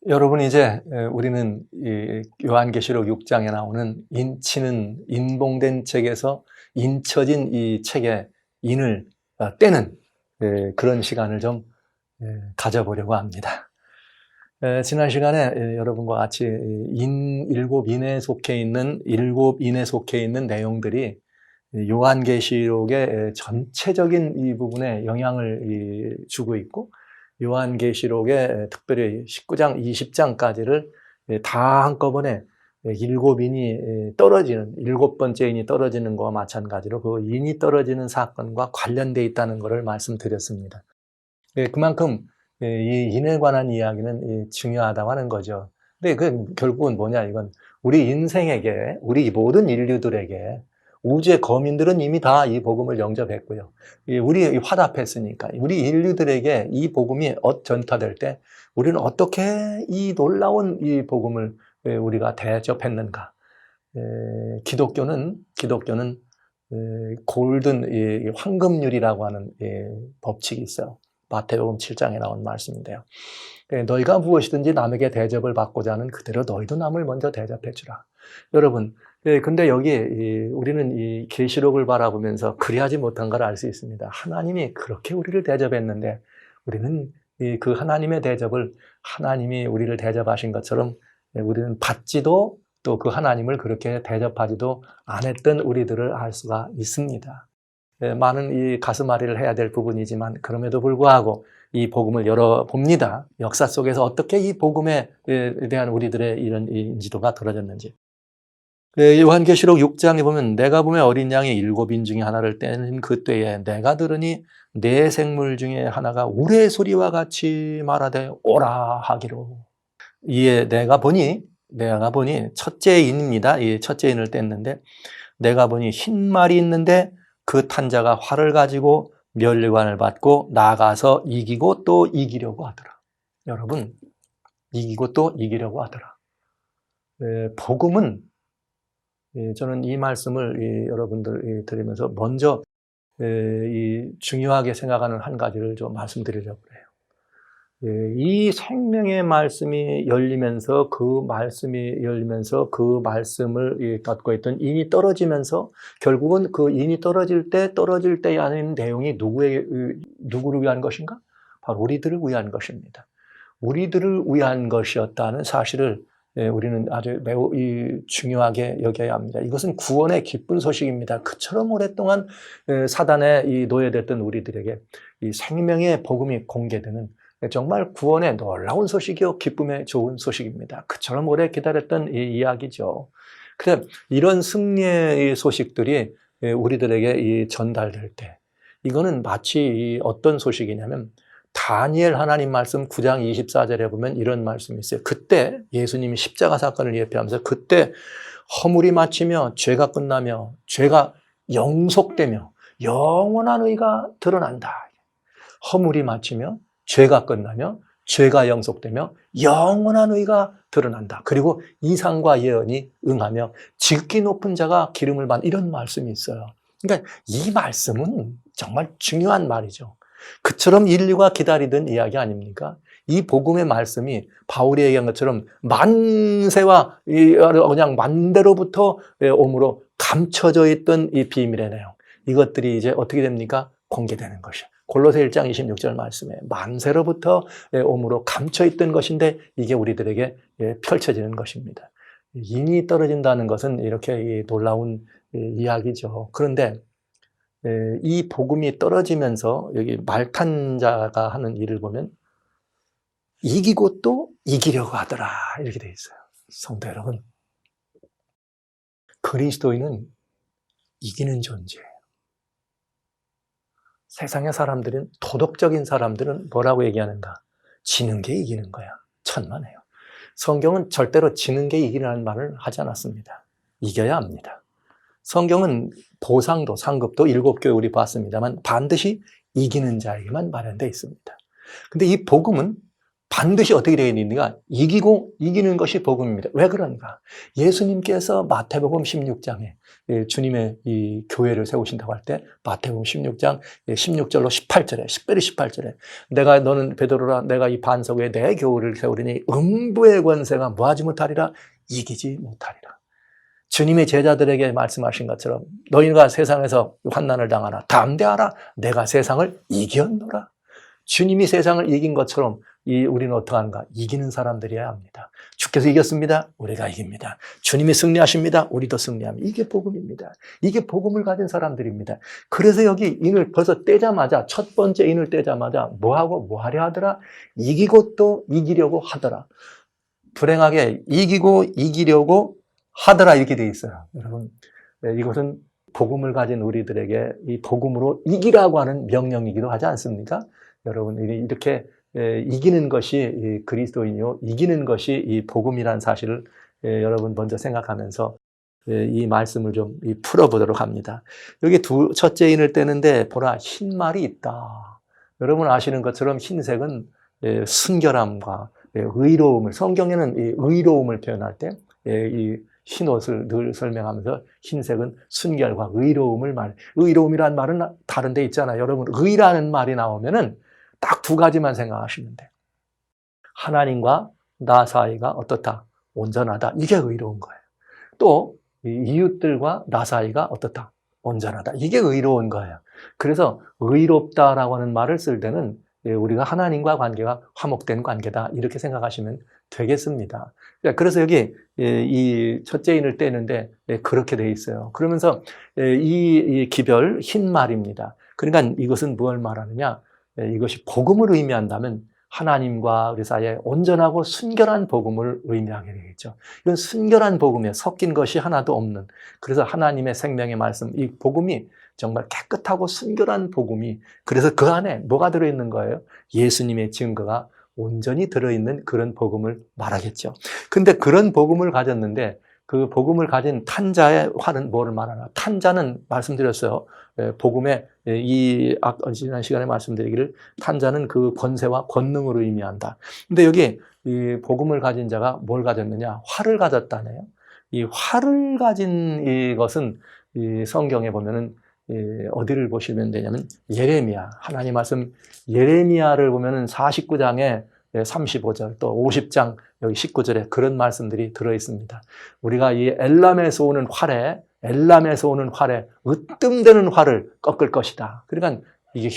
여러분 이제 우리는 이 요한계시록 6장에 나오는 인치는 인봉된 책에서 인쳐진 이 책의 인을 떼는 그런 시간을 좀 가져보려고 합니다. 지난 시간에 여러분과 같이 일곱 인에 속해 있는 내용들이 요한계시록의 전체적인 이 부분에 영향을 주고 있고, 요한계시록의 특별히 19장, 20장까지를 다 한꺼번에 일곱 인이 떨어지는, 일곱 번째 인이 떨어지는 것과 마찬가지로 그 인이 떨어지는 사건과 관련되어 있다는 것을 말씀드렸습니다. 그만큼 이 인에 관한 이야기는 중요하다고 하는 거죠. 근데 그 결국은 뭐냐, 이건 우리 인생에게, 우리 모든 인류들에게, 우주의 거민들은 이미 다 이 복음을 영접했고요. 우리 화답했으니까 우리 인류들에게 이 복음이 전파될 때 우리는 어떻게 이 놀라운 이 복음을 우리가 대접했는가. 기독교는 골든 황금률이라고 하는 법칙이 있어요. 마태복음 7장에 나온 말씀인데요. 너희가 무엇이든지 남에게 대접을 받고자 하는 그대로 너희도 남을 먼저 대접해 주라. 여러분, 근데 여기 우리는 이 계시록을 바라보면서 그리하지 못한 걸 알 수 있습니다. 하나님이 그렇게 우리를 대접했는데 우리는 그 하나님의 대접을, 하나님이 우리를 대접하신 것처럼 우리는 받지도, 또 그 하나님을 그렇게 대접하지도 않았던 우리들을 알 수가 있습니다. 많은 이 가슴앓이를 해야 될 부분이지만 그럼에도 불구하고 이 복음을 열어봅니다. 역사 속에서 어떻게 이 복음에 대한 우리들의 이런 인지도가 떨어졌는지. 요한계시록 6장에 보면 내가 보면 어린 양이 일곱인 중에 하나를 떼는 그때에 내가 들으니 네 생물 중에 하나가 우레 소리와 같이 말하되 오라 하기로. 이에 내가 보니 첫째 인입니다. 이 첫째 인을 뗐는데 내가 보니 흰 말이 있는데 그 탄자가 활을 가지고 면류관을 받고 나가서 이기고 또 이기려고 하더라. 여러분, 이기고 또 이기려고 하더라. 복음은, 저는 이 말씀을 여러분들 드리면서 먼저 중요하게 생각하는 한 가지를 좀 말씀드리려고 해요. 이 생명의 말씀이 열리면서 그 말씀을 갖고 있던 인이 떨어지면서 결국은 그 인이 떨어질 때 하는 내용이 누구를 위한 것인가? 바로 우리들을 위한 것입니다. 우리들을 위한 것이었다는 사실을 우리는 아주 매우 중요하게 여겨야 합니다. 이것은 구원의 기쁜 소식입니다. 그처럼 오랫동안 사단에 노예됐던 우리들에게 이 생명의 복음이 공개되는 정말 구원의 놀라운 소식이요, 기쁨의 좋은 소식입니다. 그처럼 오래 기다렸던 이야기죠. 그래, 이런 승리의 소식들이 우리들에게 전달될 때, 이거는 마치 어떤 소식이냐면, 다니엘 하나님 말씀 9장 24절에 보면 이런 말씀이 있어요. 그때 예수님이 십자가 사건을 예표하면서 그때 허물이 마치며 죄가 끝나며 죄가 영속되며 영원한 의가 드러난다. 허물이 마치며 죄가 끝나며 죄가 영속되며 영원한 의가 드러난다. 그리고 이상과 예언이 응하며 지극히 높은 자가 기름을 받는, 이런 말씀이 있어요. 그러니까 이 말씀은 정말 중요한 말이죠. 그처럼 인류가 기다리던 이야기 아닙니까? 이 복음의 말씀이 바울이 얘기한 것처럼 만세와 그냥 만대로부터 오므로 감춰져 있던 이 비밀의 내용, 이것들이 이제 어떻게 됩니까? 공개되는 것이요. 골로새 1장 26절 말씀에 만세로부터 오므로 감춰있던 것인데 이게 우리들에게 펼쳐지는 것입니다. 인이 떨어진다는 것은 이렇게 놀라운 이야기죠. 그런데 이 복음이 떨어지면서 여기 말탄 자가 하는 일을 보면 이기고 또 이기려고 하더라, 이렇게 돼 있어요. 성도 여러분, 그리스도인은 이기는 존재예요. 세상의 사람들은, 도덕적인 사람들은 뭐라고 얘기하는가? 지는 게 이기는 거야. 천만에요. 성경은 절대로 지는 게 이기는 말을 하지 않았습니다. 이겨야 합니다. 성경은 보상도, 상급도 7교회 우리 봤습니다만 반드시 이기는 자에게만 마련되어 있습니다. 근데 이 복음은 반드시 어떻게 되어 있는가? 이기고 이기는 것이 복음입니다. 왜 그런가? 예수님께서 마태복음 16장에 주님의 이 교회를 세우신다고 할 때 마태복음 16장 16절로 18절에 특별히 18절에 내가 너는 베드로라 내가 이 반석 위에 내 교회를 세우리니 음부의 권세가 뭐하지 못하리라 이기지 못하리라. 주님의 제자들에게 말씀하신 것처럼 너희가 세상에서 환난을 당하나 담대하라 내가 세상을 이겼노라. 주님이 세상을 이긴 것처럼 우리는 어떠한가? 이기는 사람들이어야 합니다. 주께서 이겼습니다. 우리가 이깁니다. 주님이 승리하십니다. 우리도 승리합니다. 이게 복음입니다. 이게 복음을 가진 사람들입니다. 그래서 여기 인을 벌써 떼자마자 첫 번째 인을 떼자마자 뭐하고 뭐하려 하더라? 이기고 또 이기려고 하더라. 불행하게 이기고 이기려고 하더라 이렇게 돼 있어요. 여러분 이것은 복음을 가진 우리들에게 이 복음으로 이기라고 하는 명령이기도 하지 않습니까? 여러분 이렇게 이기는 것이 그리스도인이요 이기는 것이 이 복음이라는 사실을 여러분 먼저 생각하면서 이 말씀을 좀 풀어보도록 합니다. 여기 첫째 인을 떼는데 보라 흰말이 있다. 여러분 아시는 것처럼 흰색은 순결함과 의로움을 성경에는 이 의로움을 표현할 때 이 흰옷을 늘 설명하면서 흰색은 순결과 의로움을 의로움이라는 말은 다른 데 있잖아요. 여러분 의라는 말이 나오면은 딱 두 가지만 생각하시면 돼요. 하나님과 나 사이가 어떻다? 온전하다. 이게 의로운 거예요. 또 이웃들과 나 사이가 어떻다? 온전하다. 이게 의로운 거예요. 그래서 의롭다라고 하는 말을 쓸 때는 우리가 하나님과 관계가 화목된 관계다. 이렇게 생각하시면 되겠습니다. 그래서 여기 이 첫째 인을 떼는데 그렇게 돼 있어요. 그러면서 이 기별 흰 말입니다. 그러니까 이것은 무엇을 말하느냐? 이것이 복음을 의미한다면 하나님과 우리 사이에 온전하고 순결한 복음을 의미하게 되겠죠. 이건 순결한 복음에 섞인 것이 하나도 없는, 그래서 하나님의 생명의 말씀, 이 복음이 정말 깨끗하고 순결한 복음이, 그래서 그 안에 뭐가 들어있는 거예요? 예수님의 증거가 온전히 들어있는 그런 복음을 말하겠죠. 근데 그런 복음을 가졌는데 그 복음을 가진 탄자의 화는 뭐를 말하나? 탄자는 말씀드렸어요. 복음의 지난 시간에 말씀드리기를 탄자는 그 권세와 권능으로 의미한다. 근데 여기 이 복음을 가진 자가 뭘 가졌느냐? 화를 가졌다네요. 이 화를 가진 이것은 이 성경에 보면은 어디를 보시면 되냐면 예레미야, 하나님 말씀 예레미야를 보면은 49장에 35절 또 50장 여기 19절에 그런 말씀들이 들어 있습니다. 우리가 이 엘람에서 오는 활에 으뜸되는 활을 꺾을 것이다. 그러니까 이게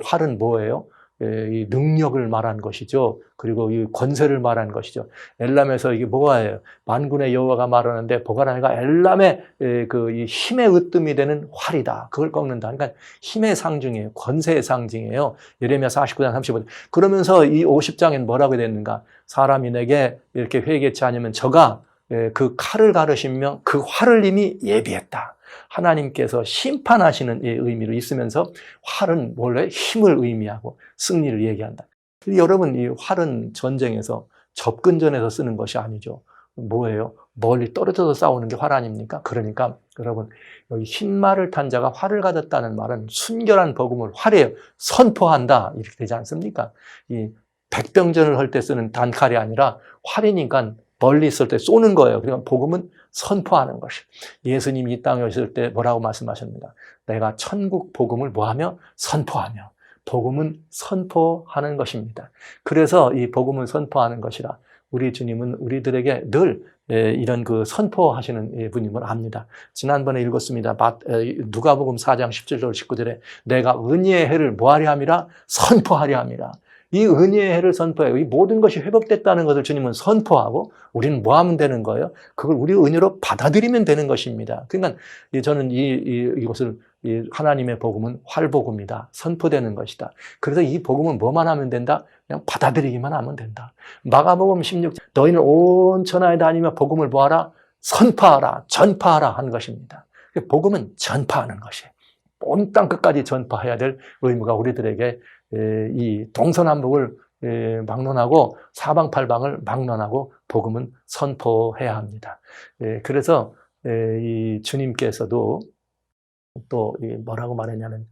활은 뭐예요? 이 능력을 말한 것이죠. 그리고 이 권세를 말한 것이죠. 엘람에서 이게 뭐예요? 만군의 여호와가 말하는데 보가라니가 엘람의 이 힘의 으뜸이 되는 활이다. 그걸 꺾는다. 그러니까 힘의 상징이에요. 권세의 상징이에요. 예레미야 49장 35절. 그러면서 이 50장엔 뭐라고 되는가? 사람이 내게 이렇게 회개치 않으면 저가 그 칼을 가르시며 그 활을 이미 예비했다. 하나님께서 심판하시는 의미로 있으면서 활은 원래 힘을 의미하고 승리를 얘기한다. 여러분 이 활은 전쟁에서 접근전에서 쓰는 것이 아니죠. 뭐예요? 멀리 떨어져서 싸우는 게 활 아닙니까? 그러니까 여러분 여기 흰말을 탄 자가 활을 가졌다는 말은 순결한 복음을 활에 선포한다 이렇게 되지 않습니까? 이 백병전을 할 때 쓰는 단칼이 아니라 활이니까 멀리 있을 때 쏘는 거예요. 그러니까 복음은 선포하는 것이. 예수님이 이 땅에 오실 때 뭐라고 말씀하셨는가? 내가 천국 복음을 뭐하며? 선포하며. 복음은 선포하는 것입니다. 그래서 이 복음을 선포하는 것이라 우리 주님은 우리들에게 늘 이런 그 선포하시는 분임을 압니다. 지난번에 읽었습니다. 누가복음 4장 17절 19절에 내가 은혜의 해를 뭐하려 함이라? 선포하려 함이라. 이 은혜의 해를 선포해요. 이 모든 것이 회복됐다는 것을 주님은 선포하고 우리는 뭐 하면 되는 거예요? 그걸 우리 은혜로 받아들이면 되는 것입니다. 그러니까 저는 이것을 하나님의 복음은 활복음이다. 선포되는 것이다. 그래서 이 복음은 뭐만 하면 된다? 그냥 받아들이기만 하면 된다. 마가복음 16장 너희는 온 천하에 다니며 복음을 뭐하라? 선포하라. 전파하라 하는 것입니다. 복음은 전파하는 것이에요. 온 땅 끝까지 전파해야 될 의무가 우리들에게 이 동서남북을 막론하고 사방팔방을 막론하고 복음은 선포해야 합니다. 그래서 이 주님께서도 또 뭐라고 말했냐면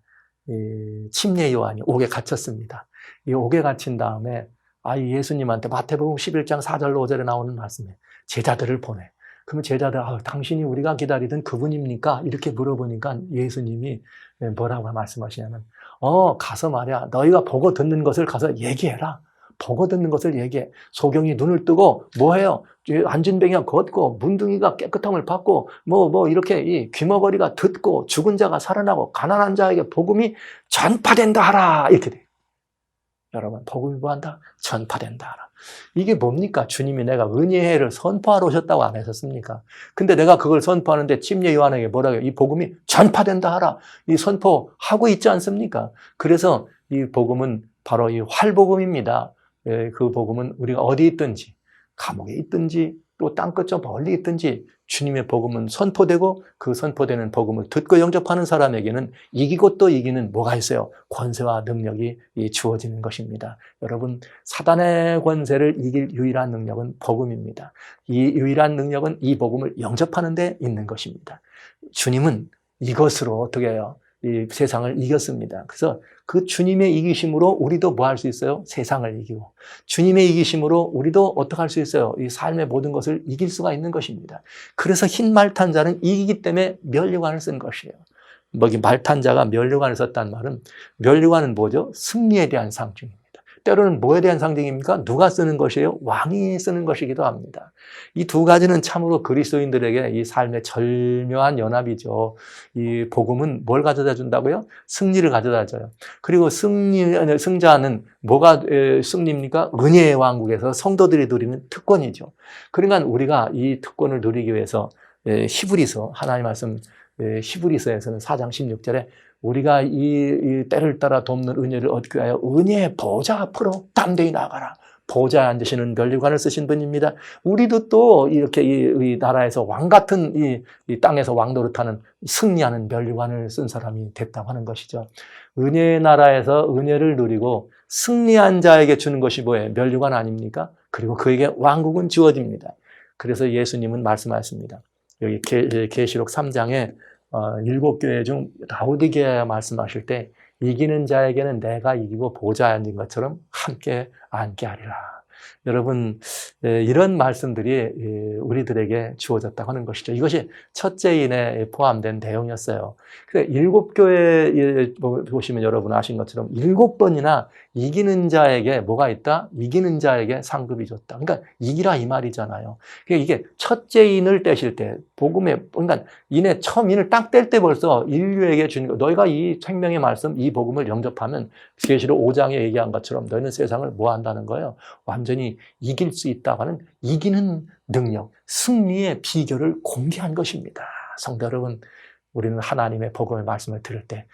침례 요한이 옥에 갇혔습니다. 이 옥에 갇힌 다음에 예수님한테 마태복음 11장 4절 5절에 나오는 말씀에 제자들을 보내. 그러면 제자들, 당신이 우리가 기다리던 그분입니까? 이렇게 물어보니까 예수님이 뭐라고 말씀하시냐면, 가서 말이야. 너희가 보고 듣는 것을 가서 얘기해라. 보고 듣는 것을 얘기해. 소경이 눈을 뜨고 뭐 해요? 안진뱅이가 걷고 문둥이가 깨끗함을 받고 이렇게 이 귀머거리가 듣고 죽은 자가 살아나고 가난한 자에게 복음이 전파된다 하라. 이렇게 돼요. 여러분, 복음이 뭐한다? 전파된다 하라. 이게 뭡니까? 주님이 내가 은혜를 선포하러 오셨다고 안 하셨습니까? 근데 내가 그걸 선포하는데 침례 요한에게 뭐라고 해요? 이 복음이 전파된다 하라. 이 선포하고 있지 않습니까? 그래서 이 복음은 바로 이 활복음입니다. 그 복음은 우리가 어디 있든지, 감옥에 있든지, 또 땅끝 저 멀리 있든지 주님의 복음은 선포되고 그 선포되는 복음을 듣고 영접하는 사람에게는 이기고 또 이기는 뭐가 있어요? 권세와 능력이 주어지는 것입니다. 여러분, 사단의 권세를 이길 유일한 능력은 복음입니다. 이 유일한 능력은 이 복음을 영접하는 데 있는 것입니다. 주님은 이것으로 어떻게 해요? 이 세상을 이겼습니다. 그래서 그 주님의 이기심으로 우리도 뭐 할 수 있어요? 세상을 이기고. 주님의 이기심으로 우리도 어떻게 할 수 있어요? 이 삶의 모든 것을 이길 수가 있는 것입니다. 그래서 흰 말탄자는 이기기 때문에 면류관을 쓴 것이에요. 말탄자가 면류관을 썼단 말은, 면류관은 뭐죠? 승리에 대한 상징입니다. 때로는 뭐에 대한 상징입니까? 누가 쓰는 것이에요? 왕이 쓰는 것이기도 합니다. 이 두 가지는 참으로 그리스도인들에게 이 삶의 절묘한 연합이죠. 이 복음은 뭘 가져다 준다고요? 승리를 가져다 줘요. 그리고 승자는 뭐가 승리입니까? 은혜의 왕국에서 성도들이 누리는 특권이죠. 그러니까 우리가 이 특권을 누리기 위해서 히브리서, 하나님 말씀 히브리서에서는 4장 16절에 우리가 이 때를 따라 돕는 은혜를 얻기 위하여 은혜의 보좌 앞으로 담대히 나아가라. 보좌에 앉으시는 면류관을 쓰신 분입니다. 우리도 또 이렇게 이 나라에서 왕 같은 이 땅에서 왕 노릇하는 승리하는 면류관을 쓴 사람이 됐다고 하는 것이죠. 은혜의 나라에서 은혜를 누리고 승리한 자에게 주는 것이 뭐예요? 면류관 아닙니까? 그리고 그에게 왕국은 주어집니다. 그래서 예수님은 말씀하셨습니다. 여기 계시록 3장에 7교회 중 라오디게아 말씀하실 때 이기는 자에게는 내가 이기고 보좌에 앉은 것처럼 함께 앉게 하리라. 여러분, 이런 말씀들이 우리들에게 주어졌다고 하는 것이죠. 이것이 첫째인에 포함된 내용이었어요. 7교회 보시면 여러분 아신 것처럼 7번이나 이기는 자에게 뭐가 있다? 이기는 자에게 상급이 줬다. 그러니까 이기라 이 말이잖아요. 이게 첫째인을 떼실 때 복음에, 그러니까 처음인을 딱 뗄 때 벌써 인류에게 주는 거, 너희가 이 생명의 말씀, 이 복음을 영접하면 계시록 5장에 얘기한 것처럼 너희는 세상을 뭐 한다는 거예요? 완전히 이길 수 있다고 하는 이기는 능력, 승리의 비결을 공개한 것입니다. 성도 여러분, 우리는 하나님의 복음의 말씀을 들을 때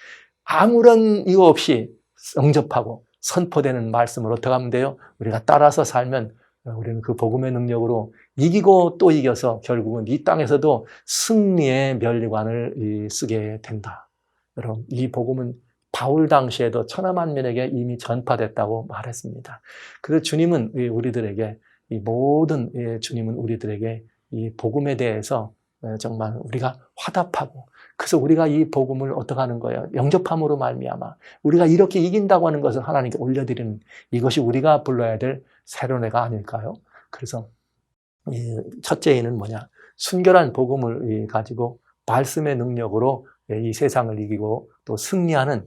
아무런 이유 없이 영접하고 선포되는 말씀을 어떻게 하면 돼요? 우리가 따라서 살면 우리는 그 복음의 능력으로 이기고 또 이겨서 결국은 이 땅에서도 승리의 면류관을 쓰게 된다. 여러분, 이 복음은 바울 당시에도 천하만민에게 이미 전파됐다고 말했습니다. 그래서 주님은 우리들에게 주님은 우리들에게 이 복음에 대해서 정말 우리가 화답하고, 그래서 우리가 이 복음을 어떻게 하는 거예요? 영접함으로 말미암아 우리가 이렇게 이긴다고 하는 것을 하나님께 올려드리는, 이것이 우리가 불러야 될 세례가 아닐까요? 그래서 첫째인은 뭐냐? 순결한 복음을 가지고 말씀의 능력으로 이 세상을 이기고 또 승리하는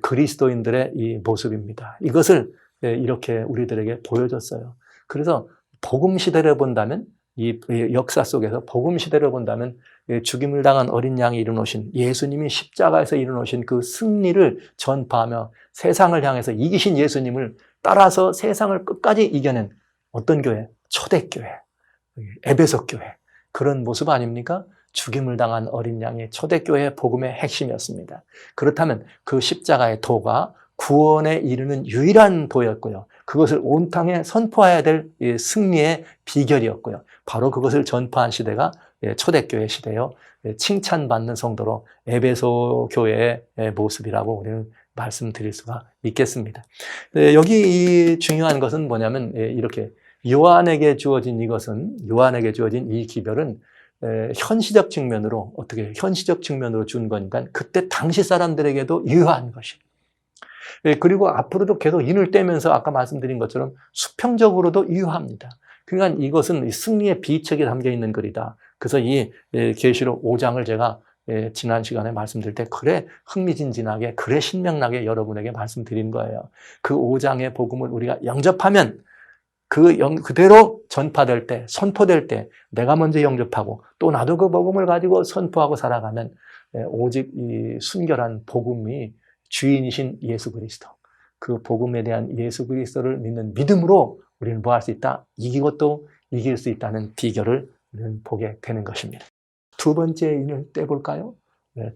그리스도인들의 이 모습입니다. 이것을 이렇게 우리들에게 보여줬어요. 그래서 복음 시대를 본다면, 이 역사 속에서 복음 시대를 본다면 죽임을 당한 어린 양이 이루어놓으신, 예수님이 십자가에서 이루어놓으신 그 승리를 전파하며 세상을 향해서 이기신 예수님을 따라서 세상을 끝까지 이겨낸 어떤 교회? 초대교회, 에베소 교회, 그런 모습 아닙니까? 죽임을 당한 어린 양이 초대교회의 복음의 핵심이었습니다. 그렇다면 그 십자가의 도가 구원에 이르는 유일한 도였고요. 그것을 온 땅에 선포해야 될 승리의 비결이었고요. 바로 그것을 전파한 시대가 초대교회 시대요. 칭찬받는 성도로 에베소 교회의 모습이라고 우리는 말씀드릴 수가 있겠습니다. 여기 중요한 것은 뭐냐면, 이렇게 요한에게 주어진 이 기별은 현시적 측면으로, 어떻게 현시적 측면으로 준 거니까 그때 당시 사람들에게도 유효한 것이. 그리고 앞으로도 계속 인을 떼면서 아까 말씀드린 것처럼 수평적으로도 유효합니다. 그러니까 이것은 승리의 비책이 담겨 있는 글이다. 그래서 이 계시록 5장을 제가 지난 시간에 말씀드릴 때 그래 흥미진진하게 그래 신명나게 여러분에게 말씀드린 거예요. 그 5장의 복음을 우리가 영접하면 그대로 전파될 때, 선포될 때 내가 먼저 영접하고 또 나도 그 복음을 가지고 선포하고 살아가면 오직 이 순결한 복음이 주인이신 예수 그리스도, 그 복음에 대한 예수 그리스도를 믿는 믿음으로 우리는 뭐 할 수 있다? 이기고 이길 수 있다는 비결을 우리는 보게 되는 것입니다. 두 번째 인을 떼볼까요?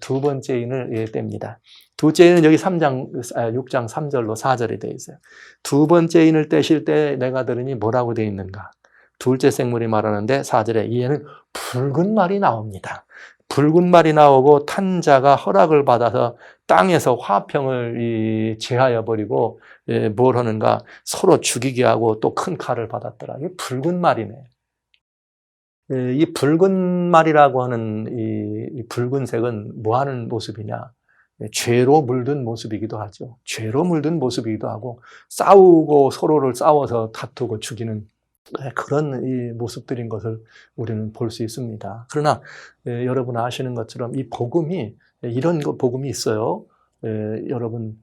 두 번째 인을 뗍니다. 둘째 인은 여기 6장 3절로 4절에 되어 있어요. 두 번째 인을 떼실 때 내가 들으니 뭐라고 되어 있는가? 둘째 생물이 말하는데 4절에 이에는 붉은 말이 나옵니다. 붉은 말이 나오고 탄 자가 허락을 받아서 땅에서 화평을 제하여 버리고 뭘 하는가? 서로 죽이게 하고 또 큰 칼을 받았더라. 이게 붉은 말이네. 이 붉은 말이라고 하는 이 붉은색은 뭐 하는 모습이냐? 죄로 물든 모습이기도 하죠. 죄로 물든 모습이기도 하고 싸우고 서로를 싸워서 다투고 죽이는 그런 이 모습들인 것을 우리는 볼 수 있습니다. 그러나 여러분 아시는 것처럼 이 복음이 이런 복음이 있어요. 여러분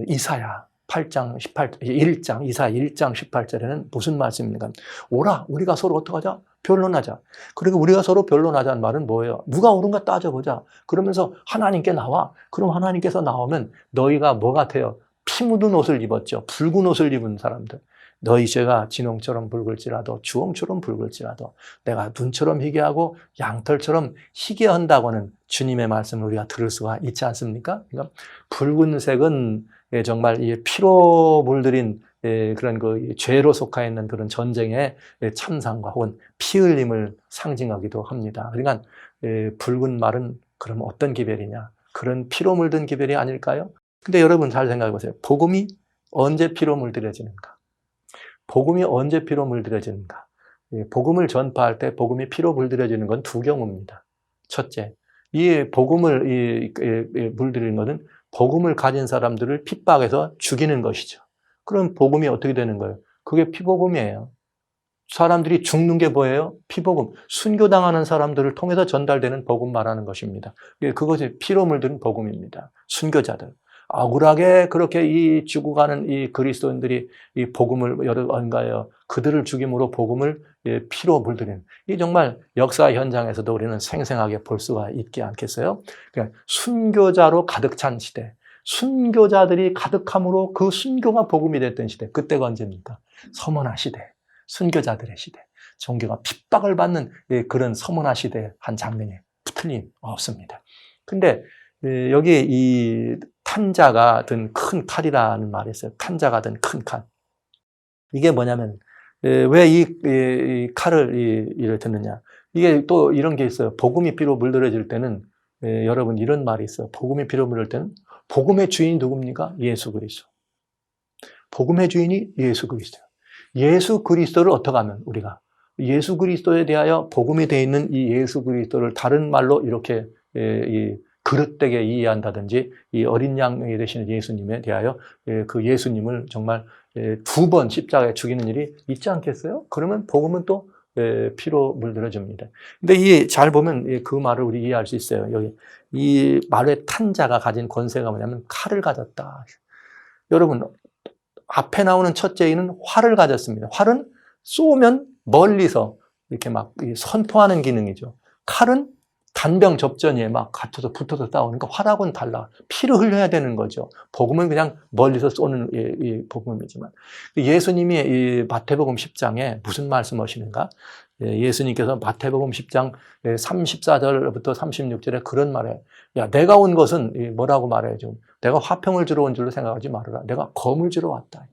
이사야 8장 1장 이사야 1장 18절에는 무슨 말씀입니까? 오라 우리가 서로 어떡하자? 변론하자. 그리고 우리가 서로 변론하자는 말은 뭐예요? 누가 옳은가 따져보자. 그러면서 하나님께 나와. 그럼 하나님께서 나오면 너희가 뭐 같아요? 피 묻은 옷을 입었죠. 붉은 옷을 입은 사람들. 너희 죄가 진홍처럼 붉을지라도 주홍처럼 붉을지라도 내가 눈처럼 희게 하고 양털처럼 희게 한다고 하는 주님의 말씀을 우리가 들을 수가 있지 않습니까? 그러니까 붉은색은 정말 피로 물들인 그런 그 죄로 속하 있는 그런 전쟁의 참상과 혹은 피 흘림을 상징하기도 합니다. 그러니까 붉은 말은 그럼 어떤 기별이냐? 그런 피로 물든 기별이 아닐까요? 근데 여러분 잘 생각해 보세요. 복음이 언제 피로 물들여지는가? 복음이 언제 피로 물들여지는가? 복음을 전파할 때 복음이 피로 물들여지는 건 두 경우입니다. 첫째, 이 복음을 물들이는 것은 복음을 가진 사람들을 핍박해서 죽이는 것이죠. 그럼 복음이 어떻게 되는 거예요? 그게 피복음이에요. 사람들이 죽는 게 뭐예요? 피복음. 순교당하는 사람들을 통해서 전달되는 복음 말하는 것입니다. 그것이 피로 물든 복음입니다. 순교자들. 억울하게 그렇게 죽어가는 이 그리스도인들이 이 복음을 뭔가요? 그들을 죽임으로 복음을 피로 물들이는 이 정말 역사 현장에서도 우리는 생생하게 볼 수가 있지 않겠어요? 그러니까 순교자로 가득 찬 시대, 순교자들이 가득함으로 그 순교가 복음이 됐던 시대, 그때가 언제입니까? 서머나 시대, 순교자들의 시대, 종교가 핍박을 받는 그런 서머나 시대의 한 장면이 틀림없습니다. 근데 여기 이 탄자가 든 큰 칼이라는 말이 있어요. 탄자가 든 큰 칼. 이게 뭐냐면 왜 이 칼을 이를 듣느냐? 이게 또 이런 게 있어요. 복음이 피로 물들어질 때는 여러분 이런 말이 있어요. 복음이 피로 물들 때는 복음의 주인이 누굽니까? 예수 그리스도. 복음의 주인이 예수 그리스도. 예수 그리스도를 어떻게 하면 우리가 예수 그리스도에 대하여 복음이 되어 있는 이 예수 그리스도를 다른 말로 이렇게 그릇되게 이해한다든지 이 어린 양이 되시는 예수님에 대하여 그 예수님을 정말 2번 십자가에 죽이는 일이 있지 않겠어요? 그러면 복음은 또 피로 물들어집니다. 근데 잘 보면 그 말을 우리 이해할 수 있어요. 여기 이 말의 탄자가 가진 권세가 뭐냐면 칼을 가졌다. 여러분 앞에 나오는 첫째인은 활을 가졌습니다. 활은 쏘면 멀리서 이렇게 막 선포하는 기능이죠. 칼은 단병 접전이에 막 붙어서 싸우니까 활하고는 달라. 피를 흘려야 되는 거죠. 복음은 그냥 멀리서 쏘는 복음이지만 예수님이 이 마태복음 10장에 무슨 말씀하시는가? 예수님께서 마태복음 10장 34절부터 36절에 그런 말에 야 내가 온 것은 뭐라고 말해야죠? 내가 화평을 주러 온 줄로 생각하지 말아라. 내가 검을 주러 왔다.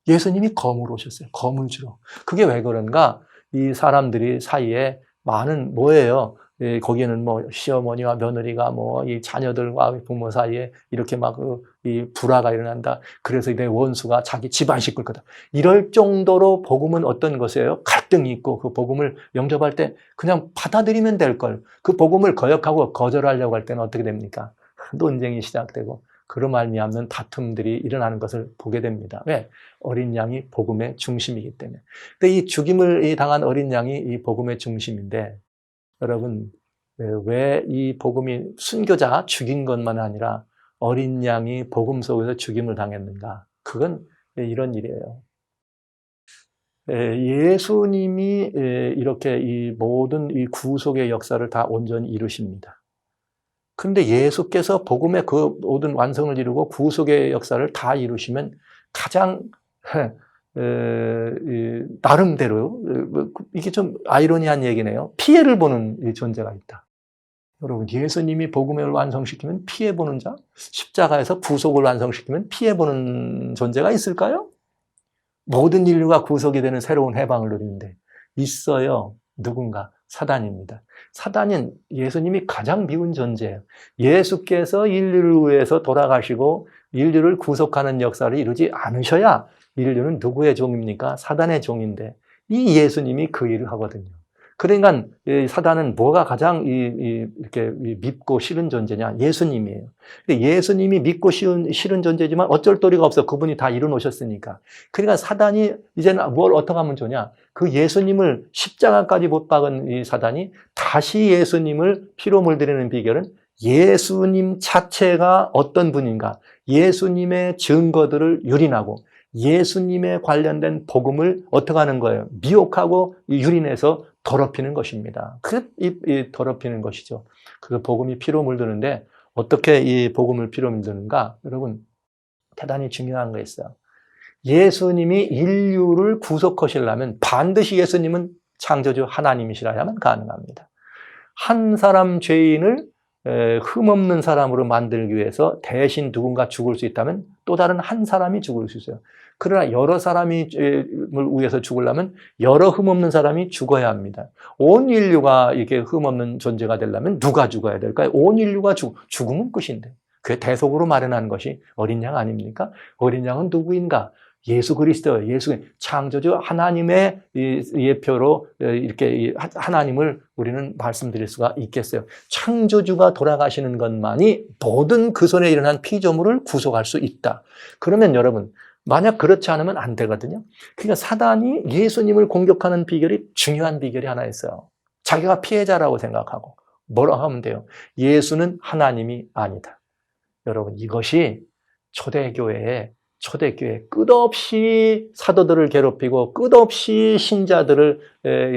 예수님이 검으로 오셨어요. 검을 주러. 그게 왜 그런가? 이 사람들이 사이에 많은 뭐예요? 거기에는 뭐 시어머니와 며느리가 뭐 이 자녀들과 부모 사이에 이렇게 막 이 불화가 일어난다. 그래서 내 원수가 자기 집안 식구일 거다. 이럴 정도로 복음은 어떤 것이에요? 갈등이 있고 그 복음을 영접할 때 그냥 받아들이면 될 걸. 그 복음을 거역하고 거절하려고 할 때는 어떻게 됩니까? 논쟁이 시작되고 그로 말미암는 다툼들이 일어나는 것을 보게 됩니다. 왜? 어린 양이 복음의 중심이기 때문에. 근데 이 죽임을 당한 어린 양이 이 복음의 중심인데, 여러분, 왜 이 복음이 순교자 죽인 것만 아니라 어린 양이 복음 속에서 죽임을 당했는가? 그건 이런 일이에요. 예수님이 이렇게 이 모든 이 구속의 역사를 다 온전히 이루십니다. 그런데 예수께서 복음의 그 모든 완성을 이루고 구속의 역사를 다 이루시면 가장 나름대로 이게 좀 아이러니한 얘기네요. 피해를 보는 존재가 있다. 여러분, 예수님이 복음을 완성시키면 피해 보는 자, 십자가에서 구속을 완성시키면 피해 보는 존재가 있을까요? 모든 인류가 구속이 되는 새로운 해방을 누리는데 있어요. 누군가? 사단입니다. 사단은 예수님이 가장 미운 존재예요. 예수께서 인류를 위해서 돌아가시고 인류를 구속하는 역사를 이루지 않으셔야 인류는 누구의 종입니까? 사단의 종인데 이 예수님이 그 일을 하거든요. 그러니까 사단은 뭐가 가장 이렇게 밉고 싫은 존재냐? 예수님이에요. 예수님이 밉고 싫은 존재지만 어쩔 도리가 없어. 그분이 다 이루어놓으셨으니까. 그러니까 사단이 이제는 뭘 어떻게 하면 좋냐? 그 예수님을 십자가까지 못 박은 이 사단이 다시 예수님을 피로 물들이는 비결은 예수님 자체가 어떤 분인가? 예수님의 증거들을 유린하고 예수님에 관련된 복음을 어떻게 하는 거예요? 미혹하고 유린해서 더럽히는 것입니다. 그게 더럽히는 것이죠. 그 복음이 피로 물드는데 어떻게 이 복음을 피로 물드는가? 여러분, 대단히 중요한 거 있어요. 예수님이 인류를 구속하시려면 반드시 예수님은 창조주 하나님이시라야만 가능합니다. 한 사람 죄인을 흠없는 사람으로 만들기 위해서 대신 누군가 죽을 수 있다면 또 다른 한 사람이 죽을 수 있어요. 그러나 여러 사람을 위해서 죽으려면 여러 흠없는 사람이 죽어야 합니다. 온 인류가 이렇게 흠없는 존재가 되려면 누가 죽어야 될까요? 온 인류가 죽으면 끝인데. 그게 대속으로 마련한 것이 어린 양 아닙니까? 어린 양은 누구인가? 예수 그리스도, 예수 창조주 하나님의 예표로 이렇게 하나님을 우리는 말씀드릴 수가 있겠어요. 창조주가 돌아가시는 것만이 모든 그 손에 일어난 피조물을 구속할 수 있다. 그러면 여러분, 만약 그렇지 않으면 안 되거든요. 그러니까 사단이 예수님을 공격하는 비결이 중요한 비결이 하나 있어요. 자기가 피해자라고 생각하고 뭐라고 하면 돼요? 예수는 하나님이 아니다. 여러분, 이것이 초대교회 끝없이 사도들을 괴롭히고 끝없이 신자들을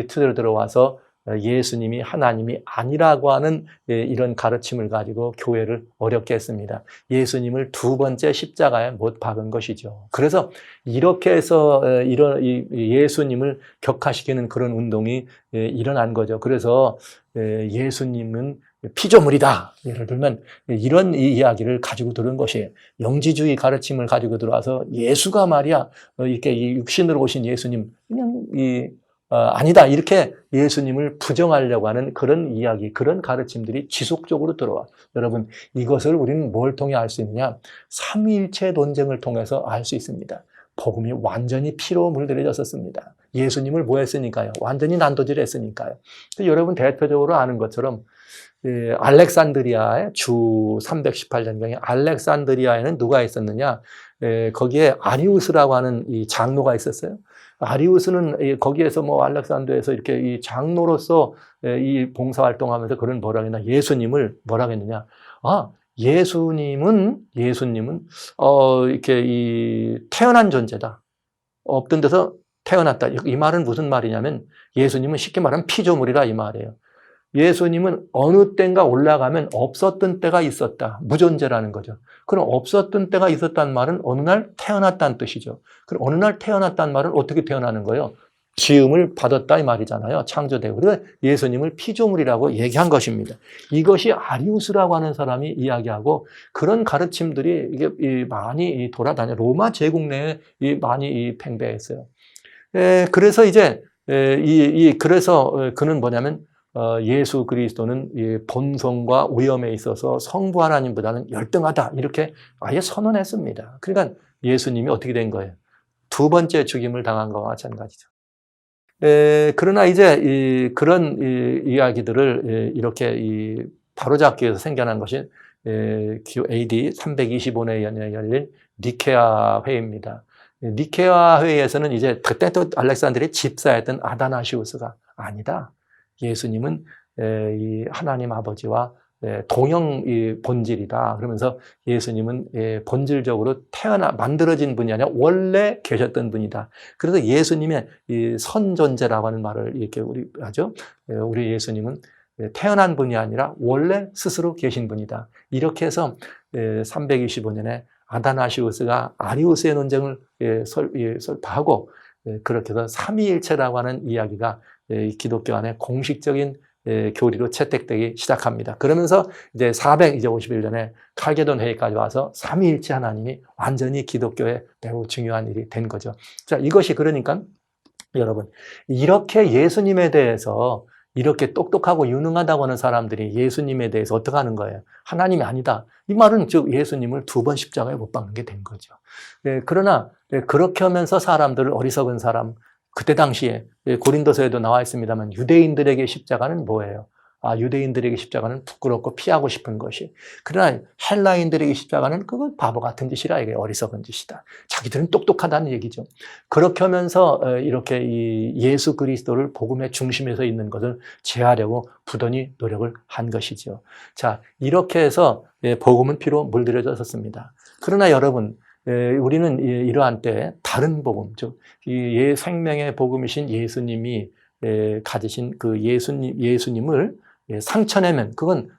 들어와서 예수님이 하나님이 아니라고 하는 이런 가르침을 가지고 교회를 어렵게 했습니다. 예수님을 두 번째 십자가에 못 박은 것이죠. 그래서 이렇게 해서 이런 예수님을 격화시키는 그런 운동이 일어난 거죠. 그래서 예수님은 피조물이다. 예를 들면 이런 이야기를 가지고 들은 것이에요. 영지주의 가르침을 가지고 들어와서 예수가 말이야 이렇게 육신으로 오신 예수님 그냥 아니다. 이렇게 예수님을 부정하려고 하는 그런 이야기, 그런 가르침들이 지속적으로 들어와. 여러분, 이것을 우리는 뭘 통해 알 수 있느냐? 삼위일체 논쟁을 통해서 알 수 있습니다. 복음이 완전히 피로 물들여졌었습니다. 예수님을 뭐 했으니까요? 완전히 난도질했으니까요. 여러분 대표적으로 아는 것처럼 알렉산드리아의 주 318년경에 알렉산드리아에는 누가 있었느냐? 거기에 아리우스라고 하는 이 장로가 있었어요. 아리우스는 거기에서 알렉산드에서 이렇게 이 장로로서 이 봉사활동하면서 그런 뭐라고 했나? 예수님을 뭐라고 했느냐? 예수님은 이렇게 이 태어난 존재다. 없던 데서 태어났다. 이 말은 무슨 말이냐면 예수님은 쉽게 말하면 피조물이라 이 말이에요. 예수님은 어느 때인가 올라가면 없었던 때가 있었다. 무존재라는 거죠. 그럼 없었던 때가 있었다는 말은 어느 날 태어났다는 뜻이죠. 그럼 어느 날 태어났다는 말은 어떻게 태어나는 거예요? 지음을 받았다 이 말이잖아요. 창조되고. 그래서 예수님을 피조물이라고 얘기한 것입니다. 이것이 아리우스라고 하는 사람이 이야기하고 그런 가르침들이 이게 많이 돌아다녀 로마 제국 내에 많이 팽배했어요. 그래서 이제 그래서 그는 뭐냐면 예수 그리스도는 본성과 오염에 있어서 성부 하나님보다는 열등하다 이렇게 아예 선언했습니다. 그러니까 예수님이 어떻게 된 거예요? 두 번째 죽임을 당한 것과 마찬가지죠. 그러나 이제 그런 이야기들을 이렇게 바로잡기 위해서 생겨난 것이 AD 325년에 열린 니케아 회의입니다. 니케아 회의에서는 이제 그때 또 알렉산드리아 집사였던 아다나시우스가 아니다. 예수님은 이 하나님 아버지와 동형 본질이다. 그러면서 예수님은 본질적으로 만들어진 분이 아니라 원래 계셨던 분이다. 그래서 예수님의 이 선존재라고 하는 말을 이렇게 우리 하죠. 우리 예수님은 태어난 분이 아니라 원래 스스로 계신 분이다. 이렇게 해서 325년에 아다나시우스가 아리우스의 논쟁을 설파하고 그렇게 해서 삼위일체라고 하는 이야기가 기독교 안에 공식적인 교리로 채택되기 시작합니다. 그러면서 이제 451년에 칼게돈 회의까지 와서 삼위일체 하나님이 완전히 기독교에 매우 중요한 일이 된 거죠. 자, 이것이 그러니까 여러분, 이렇게 예수님에 대해서 이렇게 똑똑하고 유능하다고 하는 사람들이 예수님에 대해서 어떻게 하는 거예요? 하나님이 아니다. 이 말은 즉 예수님을 2번 십자가에 못 박는 게 된 거죠. 그러나 그렇게 하면서 사람들, 어리석은 사람, 그때 당시에 고린도서에도 나와 있습니다만 유대인들에게 십자가는 뭐예요? 유대인들에게 십자가는 부끄럽고 피하고 싶은 것이. 그러나 헬라인들에게 십자가는 그건 바보 같은 짓이라, 이게 어리석은 짓이다. 자기들은 똑똑하다는 얘기죠. 그렇게 하면서 이렇게 이 예수 그리스도를 복음의 중심에서 있는 것을 제하려고 부단히 노력을 한 것이죠. 자, 이렇게 해서 복음은 피로 물들여졌었습니다. 그러나 여러분, 우리는 이러한 때 다른 복음, 즉 생명의 복음이신 예수님이 가지신 그 예수님을 상처내면 그건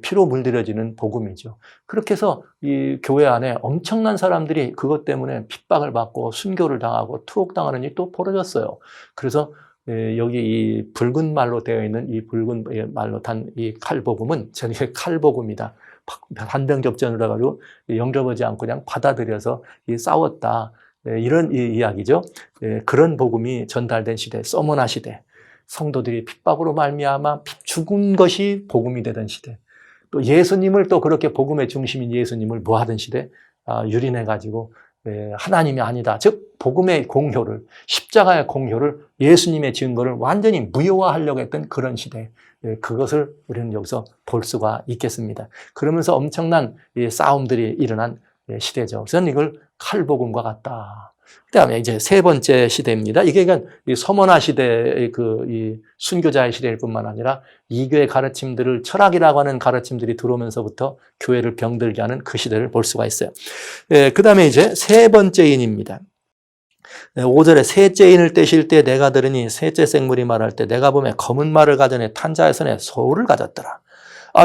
피로 물들여지는 복음이죠. 그렇게 해서 이 교회 안에 엄청난 사람들이 그것 때문에 핍박을 받고 순교를 당하고 투옥당하는 일이 또 벌어졌어요. 그래서 여기 이 붉은 말로 되어 있는 이 붉은 말로 단 이 칼복음은 저게 칼복음이다. 한병접전을 해가지고 영접하지 않고 그냥 받아들여서 싸웠다. 이런 이야기죠. 그런 복음이 전달된 시대, 서머나 시대. 성도들이 핍박으로 말미암아 죽은 것이 복음이 되던 시대. 또 예수님을 또 그렇게 복음의 중심인 예수님을 뭐 하던 시대? 유린해가지고 하나님이 아니다. 즉 복음의 공효를, 십자가의 공효를, 예수님의 증거를 완전히 무효화하려고 했던 그런 시대. 그것을 우리는 여기서 볼 수가 있겠습니다. 그러면서 엄청난 싸움들이 일어난 시대죠. 저는 이걸 칼복음과 같다. 그 다음에 이제 세 번째 시대입니다. 이게 그러니까 서머나 시대의 이 순교자의 시대일 뿐만 아니라 이교의 가르침들을, 철학이라고 하는 가르침들이 들어오면서부터 교회를 병들게 하는 그 시대를 볼 수가 있어요. 그 다음에 이제 세 번째 인입니다. 5절에 셋째 인을 떼실 때 내가 들으니 셋째 생물이 말할 때 내가 보매 검은 말을 가져내 탄 자의 손에 소를 가졌더라.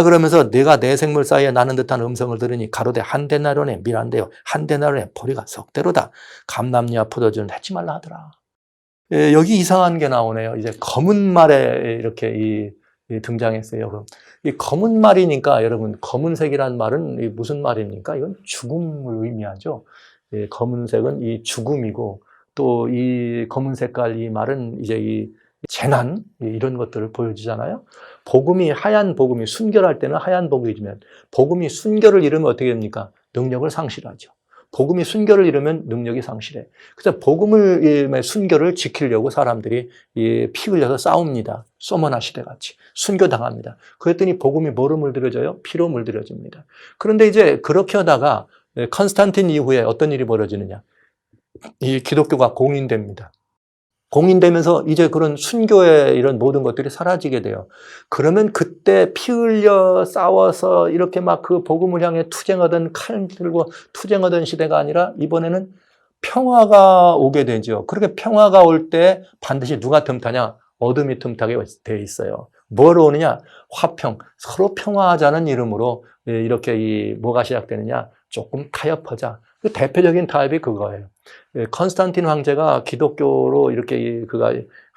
그러면서 내가 내 생물 사이에 나는 듯한 음성을 들으니 가로되 한 데나리온에 밀한데요 한 데나리온에 보리가 석대로다. 감람류와 포도주는 해치 말라 하더라. 여기 이상한 게 나오네요. 이제 검은 말에 이렇게 등장했어요. 그럼 이 검은 말이니까 여러분, 검은색이란 말은 무슨 말입니까? 이건 죽음을 의미하죠. 검은색은 이 죽음이고, 또 이 검은 색깔 이 말은 이제 이 재난 이런 것들을 보여주잖아요. 복음이, 하얀 복음이 순결할 때는 하얀 복음이지만 복음이 순결을 잃으면 어떻게 됩니까? 능력을 상실하죠. 복음이 순결을 잃으면 능력이 상실해. 그래서 복음을, 순결을 지키려고 사람들이 피 흘려서 싸웁니다. 소머나 시대같이 순교당합니다. 그랬더니 복음이 뭐로 물들여져요? 피로 물들여집니다. 그런데 이제 그렇게 하다가 컨스탄틴 이후에 어떤 일이 벌어지느냐? 이 기독교가 공인됩니다. 공인되면서 이제 그런 순교의 이런 모든 것들이 사라지게 돼요. 그러면 그때 피 흘려 싸워서 이렇게 막 그 복음을 향해 투쟁하던, 칼 들고 투쟁하던 시대가 아니라 이번에는 평화가 오게 되죠. 그렇게 평화가 올 때 반드시 누가 틈타냐? 어둠이 틈타게 되어 있어요. 뭐로 오느냐? 화평. 서로 평화하자는 이름으로 이렇게 뭐가 시작되느냐? 조금 타협하자. 그 대표적인 타협이 그거예요. 컨스탄틴 황제가 기독교로 이렇게 그가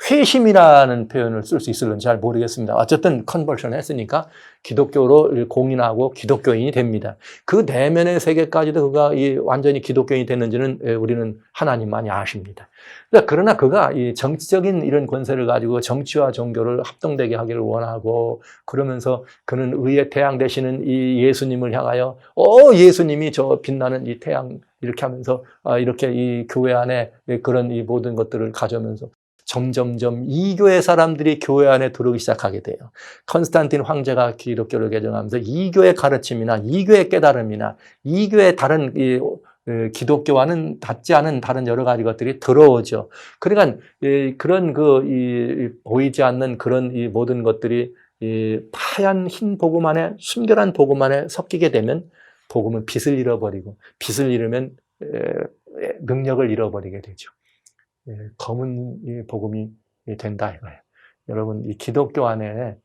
회심이라는 표현을 쓸 수 있을는지 잘 모르겠습니다. 어쨌든 컨버션을 했으니까 기독교로 공인하고 기독교인이 됩니다. 그 내면의 세계까지도 그가 완전히 기독교인이 됐는지는 우리는 하나님만이 아십니다. 그러나 그가 이 정치적인 이런 권세를 가지고 정치와 종교를 합동되게 하기를 원하고, 그러면서 그는 의의 태양 되시는 이 예수님을 향하여 예수님이 저 빛나는 이 태양 이렇게 하면서 이렇게 이 교회 안에 그런 이 모든 것들을 가져오면서 점점점 이교의 사람들이 교회 안에 들어오기 시작하게 돼요. 컨스탄틴 황제가 기독교를 개정하면서 이교의 가르침이나 이교의 깨달음이나 이교의 다른 기독교와는 닿지 않은 다른 여러 가지 것들이 들어오죠. 그러니까 그런 보이지 않는 그런 이 모든 것들이 하얀 흰 복음 안에, 순결한 복음 안에 섞이게 되면 복음은 빛을 잃어버리고, 빛을 잃으면 능력을 잃어버리게 되죠. 검은 이 복음이 된다 이거예요. 여러분, 이 기독교 안에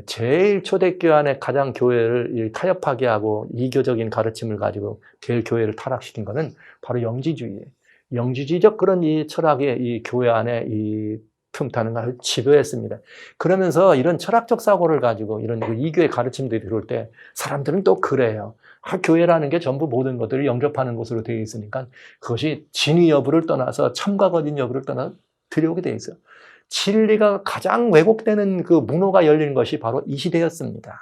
제일 초대교회 안에 가장 교회를 타협하게 하고 이교적인 가르침을 가지고 제일 교회를 타락시킨 것은 바로 영지주의예요. 영지주의적 그런 이 철학이 이 교회 안에 이 틈타는 것을 지배했습니다. 그러면서 이런 철학적 사고를 가지고 이런 이교의 가르침들이 들어올 때 사람들은 또 그래요. 교회라는 게 전부 모든 것들을 영접하는 곳으로 되어 있으니까 그것이 진위 여부를 떠나서 참과 거짓 여부를 떠나서 들여오게 되어 있어요. 진리가 가장 왜곡되는 그 문호가 열린 것이 바로 이 시대였습니다.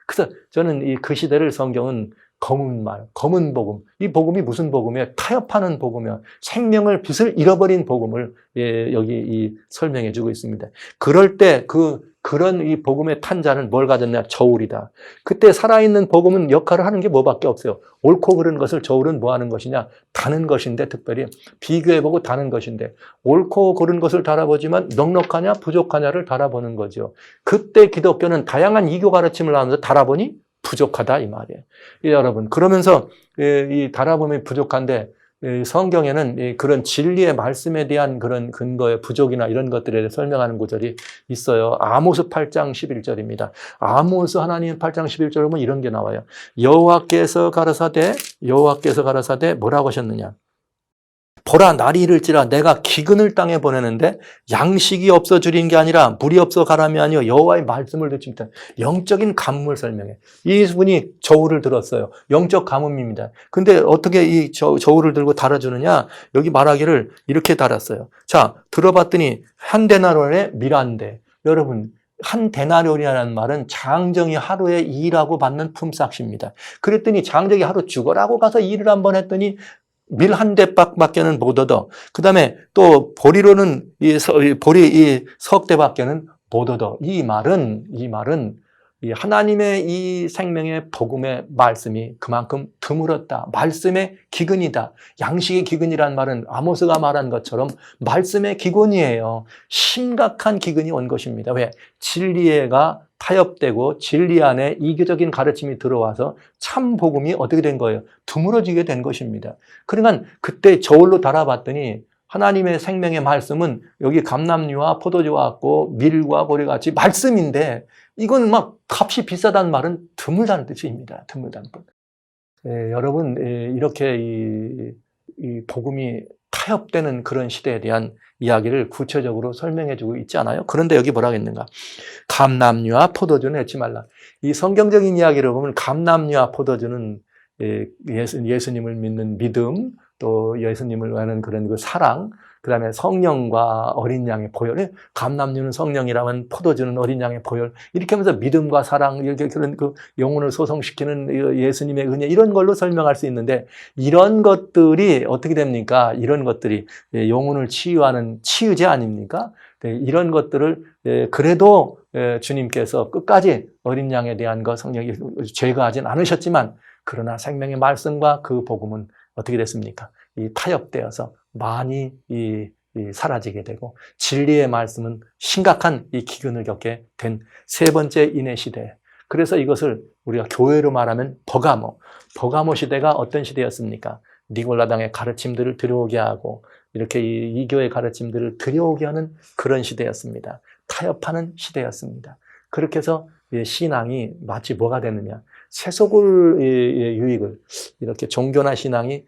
그래서 저는 그 시대를 성경은 검은 말, 검은 복음, 이 복음이 무슨 복음이에요? 타협하는 복음이에요. 생명을, 빛을 잃어버린 복음을 여기 설명해 주고 있습니다. 그럴 때 그런 이 복음의 탄자는 뭘 가졌냐? 저울이다. 그때 살아있는 복음은 역할을 하는 게 뭐밖에 없어요. 옳고 그른 것을 저울은 뭐 하는 것이냐? 다는 것인데, 특별히 비교해보고 다는 것인데, 옳고 그른 것을 달아보지만 넉넉하냐 부족하냐를 달아보는 거죠. 그때 기독교는 다양한 이교 가르침을 하면서 달아보니 부족하다 이 말이에요. 여러분, 그러면서 이 달아보면 부족한데 성경에는 그런 진리의 말씀에 대한 그런 근거의 부족이나 이런 것들에 대해 설명하는 구절이 있어요. 아모스 8장 11절입니다. 아모스 하나님 8장 11절에 보면 이런 게 나와요. 여호와께서 가라사대 뭐라고 하셨느냐? 보라, 날이 이를지라 내가 기근을 땅에 보내는데 양식이 없어 줄인 게 아니라 물이 없어 가람이 아니요 여호와의 말씀을 듣지 못한 영적인 가뭄을 설명해. 이분이 저울을 들었어요. 영적 가뭄입니다. 근데 어떻게 이 저울을 들고 달아주느냐? 여기 말하기를 이렇게 달았어요. 자, 들어봤더니 한 데나리온에 밀한데. 여러분, 한 데나리온이라는 말은 장정이 하루에 일하고 받는 품삯입니다. 그랬더니 장정이 하루 죽어라고 가서 일을 한번 했더니 밀 한 대밖에는 못 얻어. 그 다음에 또 보리로는 보리 석 대밖에는 못 얻어. 이 말은 이 하나님의 이 생명의 복음의 말씀이 그만큼 드물었다. 말씀의 기근이다. 양식의 기근이란 말은 아모스가 말한 것처럼 말씀의 기근이에요. 심각한 기근이 온 것입니다. 왜? 진리가 타협되고 진리 안에 이교적인 가르침이 들어와서 참 복음이 어떻게 된 거예요? 드물어지게 된 것입니다. 그러니까 그때 저울로 달아봤더니 하나님의 생명의 말씀은 여기 감람류와 포도주와 같고 밀과 보리같이 말씀인데 이건 막 값이 비싸다는 말은 드물다는 뜻입니다. 드물다는 뜻. 여러분, 이렇게 이 복음이 타협되는 그런 시대에 대한 이야기를 구체적으로 설명해주고 있지 않아요? 그런데 여기 뭐라고 했는가? 감람류와 포도주는 잊지 말라. 이 성경적인 이야기를 보면 감람류와 포도주는 예수님을 믿는 믿음, 또 예수님을 하는 그런 그 사랑, 그 다음에 성령과 어린 양의 보혈, 감람류는 성령이라면 포도주는 어린 양의 보혈, 이렇게 하면서 믿음과 사랑, 이렇게 그런 그 영혼을 소성시키는 예수님의 은혜, 이런 걸로 설명할 수 있는데, 이런 것들이 어떻게 됩니까? 이런 것들이 영혼을 치유하는 치유제 아닙니까? 이런 것들을 그래도 주님께서 끝까지 어린 양에 대한 것 성령이 제거하진 않으셨지만, 그러나 생명의 말씀과 그 복음은 어떻게 됐습니까? 이 타협되어서 많이 사라지게 되고 진리의 말씀은 심각한 이 기근을 겪게 된 세 번째 인해 시대. 그래서 이것을 우리가 교회로 말하면 버가모 시대가 어떤 시대였습니까? 니골라당의 가르침들을 들여오게 하고 이렇게 이 교의 가르침들을 들여오게 하는 그런 시대였습니다. 타협하는 시대였습니다. 그렇게 해서 신앙이 마치 뭐가 되느냐? 세속의 유익을 이렇게 종교나 신앙이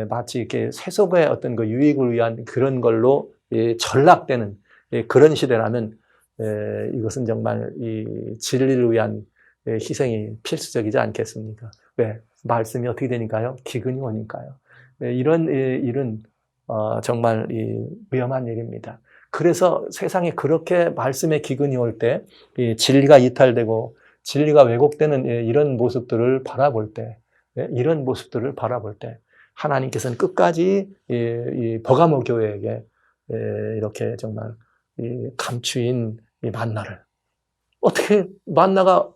마치 이렇게 세속의 어떤 그 유익을 위한 그런 걸로 전락되는 그런 시대라면 이것은 정말 이 진리를 위한 희생이 필수적이지 않겠습니까? 왜? 말씀이 어떻게 되니까요? 기근이 오니까요. 이런 일은 정말 위험한 일입니다. 그래서 세상에 그렇게 말씀의 기근이 올 때 진리가 이탈되고 진리가 왜곡되는 이런 모습들을 바라볼 때 하나님께서는 끝까지 이 버가모 교회에게 이렇게 정말 이 감추인 이 만나를 어떻게 만나가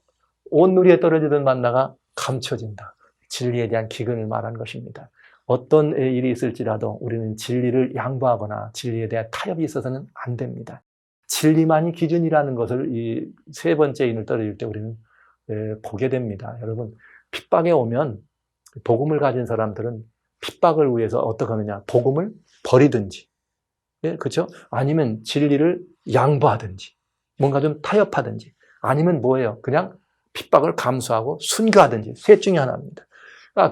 온누리에 떨어지던 만나가 감춰진다. 진리에 대한 기근을 말한 것입니다. 어떤 일이 있을지라도 우리는 진리를 양보하거나 진리에 대한 타협이 있어서는 안 됩니다. 진리만이 기준이라는 것을 이 세 번째 인을 떨어질 때 우리는 보게 됩니다. 여러분, 핍박에 오면 복음을 가진 사람들은 핍박을 위해서 어떻게 하느냐? 복음을 버리든지, 그렇죠? 아니면 진리를 양보하든지, 뭔가 좀 타협하든지, 아니면 뭐예요? 그냥 핍박을 감수하고 순교하든지, 셋 중에 하나입니다.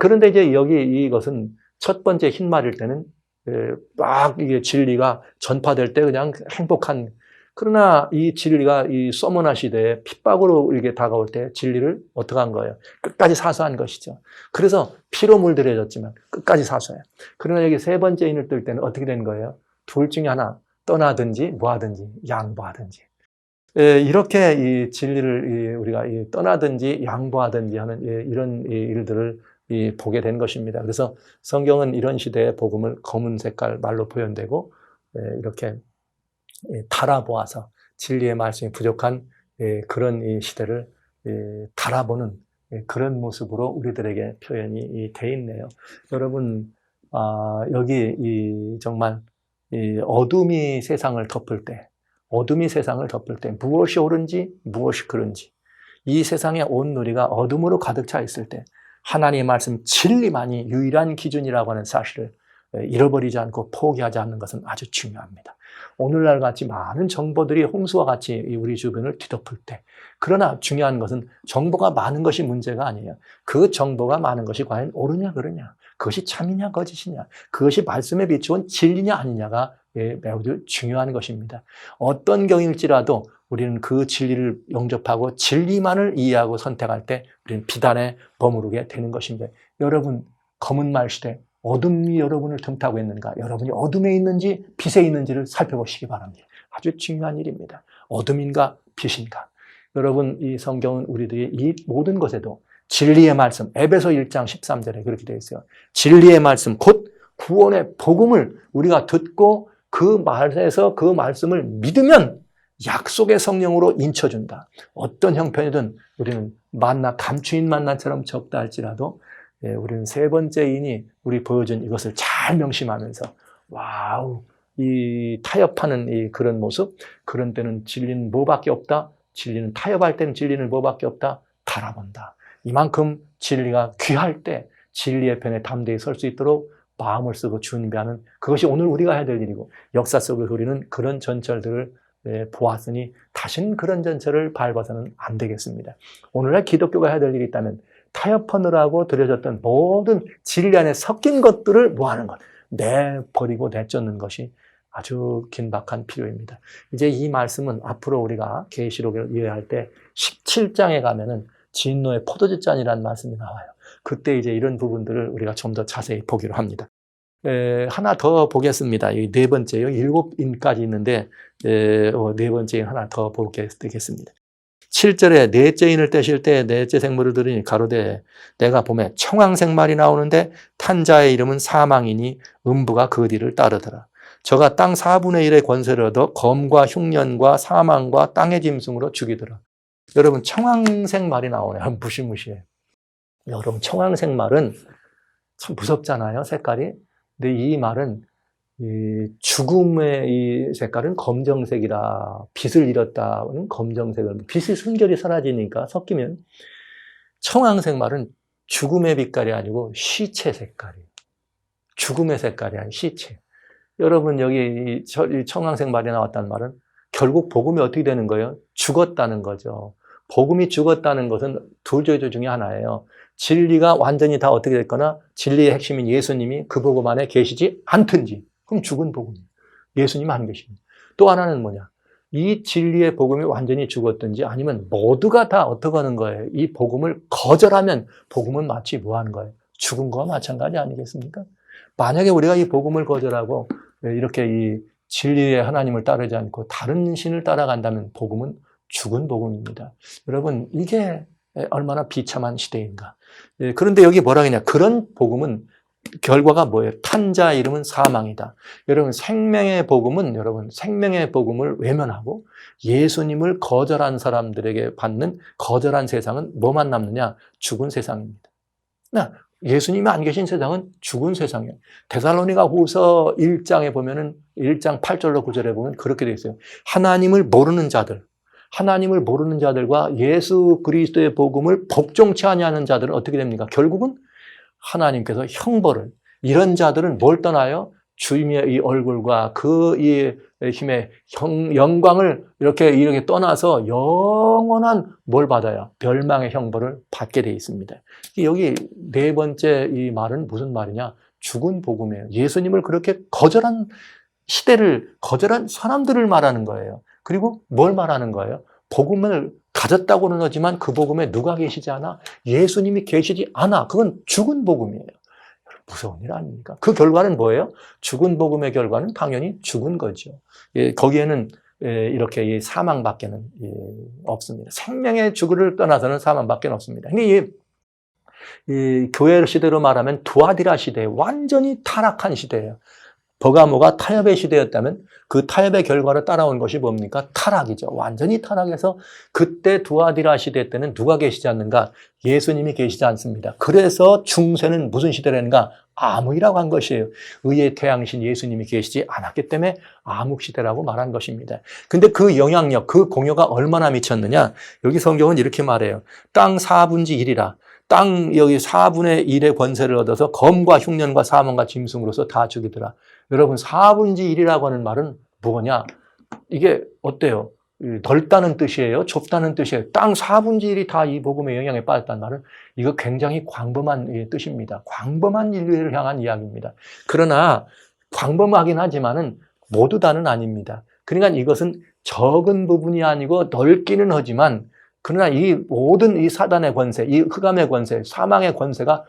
그런데 이제 여기 이것은 첫 번째 흰말일 때는 막 이게 진리가 전파될 때 그냥 행복한, 그러나 이 진리가 이 서머나 시대에 핍박으로 이렇게 다가올 때 진리를 어떻게 한 거예요? 끝까지 사수한 것이죠. 그래서 피로 물들여졌지만 끝까지 사수해요. 그러나 여기 세 번째 인을 뜰 때는 어떻게 된 거예요? 둘 중에 하나, 떠나든지 뭐하든지 양보하든지. 이렇게 이 진리를 우리가 떠나든지 양보하든지 하는 이런 일들을 보게 된 것입니다. 그래서 성경은 이런 시대의 복음을 검은 색깔 말로 표현되고 이렇게 달아보아서 진리의 말씀이 부족한 그런 이 시대를 달아보는 그런 모습으로 우리들에게 표현이 돼 있네요. 여러분, 여기 정말 어둠이 세상을 덮을 때, 무엇이 옳은지 무엇이 그른지, 이 세상의 온누리가 어둠으로 가득 차 있을 때 하나님의 말씀 진리만이 유일한 기준이라고 하는 사실을 잃어버리지 않고 포기하지 않는 것은 아주 중요합니다. 오늘날 같이 많은 정보들이 홍수와 같이 우리 주변을 뒤덮을 때, 그러나 중요한 것은 정보가 많은 것이 문제가 아니에요. 그 정보가 많은 것이 과연 옳으냐 그러냐, 그것이 참이냐 거짓이냐, 그것이 말씀에 비추은 진리냐 아니냐가 매우 중요한 것입니다. 어떤 경일지라도 우리는 그 진리를 영접하고 진리만을 이해하고 선택할 때 우리는 비단에 머무르게 되는 것입니다. 여러분, 검은 말 시대 어둠이 여러분을 틈타고 있는가? 여러분이 어둠에 있는지 빛에 있는지를 살펴보시기 바랍니다. 아주 중요한 일입니다. 어둠인가 빛인가? 여러분, 이 성경은 우리들이 이 모든 것에도 진리의 말씀, 에베소 1장 13절에 그렇게 되어 있어요. 진리의 말씀, 곧 구원의 복음을 우리가 듣고 그 말에서 그 말씀을 믿으면 약속의 성령으로 인쳐준다. 어떤 형편이든 우리는 감추인 만나처럼 적다 할지라도 우리는 세 번째 인이 우리 보여준 이것을 잘 명심하면서 와우, 이 타협하는 이 그런 모습, 그런 때는 진리는 뭐밖에 없다. 진리는 타협할 때는 진리는 뭐밖에 없다. 달아본다. 이만큼 진리가 귀할 때 진리의 편에 담대히 설 수 있도록 마음을 쓰고 준비하는, 그것이 오늘 우리가 해야 될 일이고, 역사 속에서 우리는 그런 전철들을 보았으니 다시는 그런 전철을 밟아서는 안 되겠습니다. 오늘날 기독교가 해야 될 일이 있다면 타협하느라고 들여졌던 모든 진리 안에 섞인 것들을 뭐하는 것, 내버리고 내쫓는 것이 아주 긴박한 필요입니다. 이제 이 말씀은 앞으로 우리가 계시록을 이해할 때 17장에 가면은 진노의 포도주잔이라는 말씀이 나와요. 그때 이제 이런 부분들을 우리가 좀 더 자세히 보기로 합니다. 하나 더 보겠습니다. 이 네 번째요. 7인까지 있는데 네 번째 인 하나 더 보게 되겠습니다. 7절에 넷째 인을 떼실 때 넷째 생물을 들으니 가로되 내가 보매 청황색 말이 나오는데 탄 자의 이름은 사망이니 음부가 그 뒤를 따르더라. 저가 땅 4분의 1의 권세를 얻어 검과 흉년과 사망과 땅의 짐승으로 죽이더라. 여러분, 청황색 말이 나오네요. 무시무시해. 여러분, 청황색 말은 참 무섭잖아요, 색깔이. 근데 이 말은 이 죽음의 이 색깔은 검정색이다. 빛을 잃었다는 검정색을, 빛이 순결히 사라지니까 섞이면 청황색 말은 죽음의 빛깔이 아니고 시체 색깔이에요. 죽음의 색깔이 아닌 시체. 여러분, 여기 이 청황색 말이 나왔다는 말은 결국 복음이 어떻게 되는 거예요? 죽었다는 거죠. 복음이 죽었다는 것은 두 조조 중에 하나예요. 진리가 완전히 다 어떻게 됐거나 진리의 핵심인 예수님이 그 복음 안에 계시지 않든지, 그럼 죽은 복음이에요. 예수님 안 계십니다. 또 하나는 뭐냐? 이 진리의 복음이 완전히 죽었든지 아니면 모두가 다 어떻게 하는 거예요? 이 복음을 거절하면 복음은 마치 뭐 하는 거예요? 죽은 거와 마찬가지 아니겠습니까? 만약에 우리가 이 복음을 거절하고 이렇게 이 진리의 하나님을 따르지 않고 다른 신을 따라간다면 복음은 죽은 복음입니다. 여러분, 이게 얼마나 비참한 시대인가. 그런데 여기 뭐라 그러냐? 그런 복음은 결과가 뭐예요? 탄자 이름은 사망이다. 여러분 생명의 복음을 외면하고 예수님을 거절한 사람들에게 받는 거절한 세상은 뭐만 남느냐? 죽은 세상입니다. 예수님이 안 계신 세상은 죽은 세상이에요. 데살로니가 후서 1장에 보면은 1장 8절로 9절에 보면 그렇게 되어 있어요. 하나님을 모르는 자들과 예수 그리스도의 복음을 복종치 아니하는 자들은 어떻게 됩니까? 결국은 하나님께서 형벌을, 이런 자들은 뭘 떠나요? 주님의 이 얼굴과 그 이 힘의 영광을 이렇게 떠나서 영원한 뭘 받아요? 멸망의 형벌을 받게 되어 있습니다. 여기 네 번째 이 말은 무슨 말이냐? 죽은 복음이에요. 예수님을 그렇게 거절한 시대를, 거절한 사람들을 말하는 거예요. 그리고 뭘 말하는 거예요? 복음을 가졌다고는 하지만 그 복음에 누가 계시지 않아? 예수님이 계시지 않아. 그건 죽은 복음이에요. 무서운 일 아닙니까? 그 결과는 뭐예요? 죽은 복음의 결과는 당연히 죽은 거죠. 거기에는 이렇게 사망밖에는 없습니다. 생명의 죽음을 떠나서는 사망밖에 없습니다. 근데 이 교회 시대로 말하면 두아디라 시대, 완전히 타락한 시대예요. 버가모가 타협의 시대였다면 그 타협의 결과로 따라온 것이 뭡니까? 타락이죠. 완전히 타락해서 그때 두아디라 시대 때는 누가 계시지 않는가? 예수님이 계시지 않습니다. 그래서 중세는 무슨 시대라는가? 암흑이라고 한 것이에요. 의의 태양신 예수님이 계시지 않았기 때문에 암흑시대라고 말한 것입니다. 근데 그 영향력, 그 공효가 얼마나 미쳤느냐? 여기 성경은 이렇게 말해요. 땅 4분의 1이라. 땅 여기 4분의 1의 권세를 얻어서 검과 흉년과 사망과 짐승으로서 다 죽이더라. 여러분 4분의 1이라고 하는 말은 뭐냐? 이게 어때요? 넓다는 뜻이에요? 좁다는 뜻이에요? 땅 4분의 1이 다 이 복음의 영향에 빠졌다는 말은 이거 굉장히 광범한 뜻입니다. 광범한 인류를 향한 이야기입니다. 그러나 광범하긴 하지만은 모두 다는 아닙니다. 그러니까 이것은 적은 부분이 아니고 넓기는 하지만 그러나 이 모든 이 사단의 권세, 이 흑암의 권세, 사망의 권세가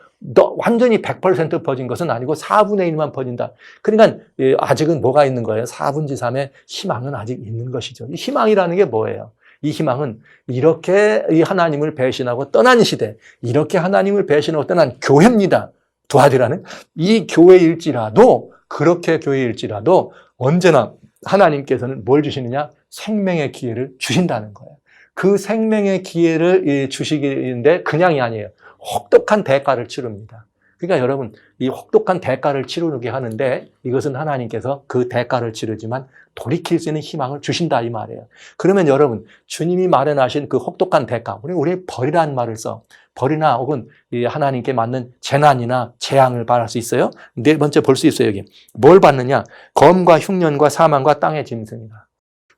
완전히 100% 퍼진 것은 아니고 4분의 1만 퍼진다. 그러니까 아직은 뭐가 있는 거예요? 4분의 3의 희망은 아직 있는 것이죠. 이 희망이라는 게 뭐예요? 이 희망은 이렇게 이 하나님을 배신하고 떠난 시대, 이렇게 하나님을 배신하고 떠난 교회입니다. 두아디라는 이 교회일지라도, 그렇게 교회일지라도 언제나 하나님께서는 뭘 주시느냐? 생명의 기회를 주신다는 거예요. 그 생명의 기회를 주시기인데 그냥이 아니에요. 혹독한 대가를 치릅니다. 그러니까 여러분, 이 혹독한 대가를 치르게 하는데 이것은 하나님께서 그 대가를 치르지만 돌이킬 수 있는 희망을 주신다 이 말이에요. 그러면 여러분, 주님이 마련하신 그 혹독한 대가, 우리 벌이라는 말을 써. 벌이나 혹은 하나님께 맞는 재난이나 재앙을 받을 수 있어요. 네 번째 볼 수 있어요, 여기. 뭘 받느냐? 검과 흉년과 사망과 땅의 짐승이다.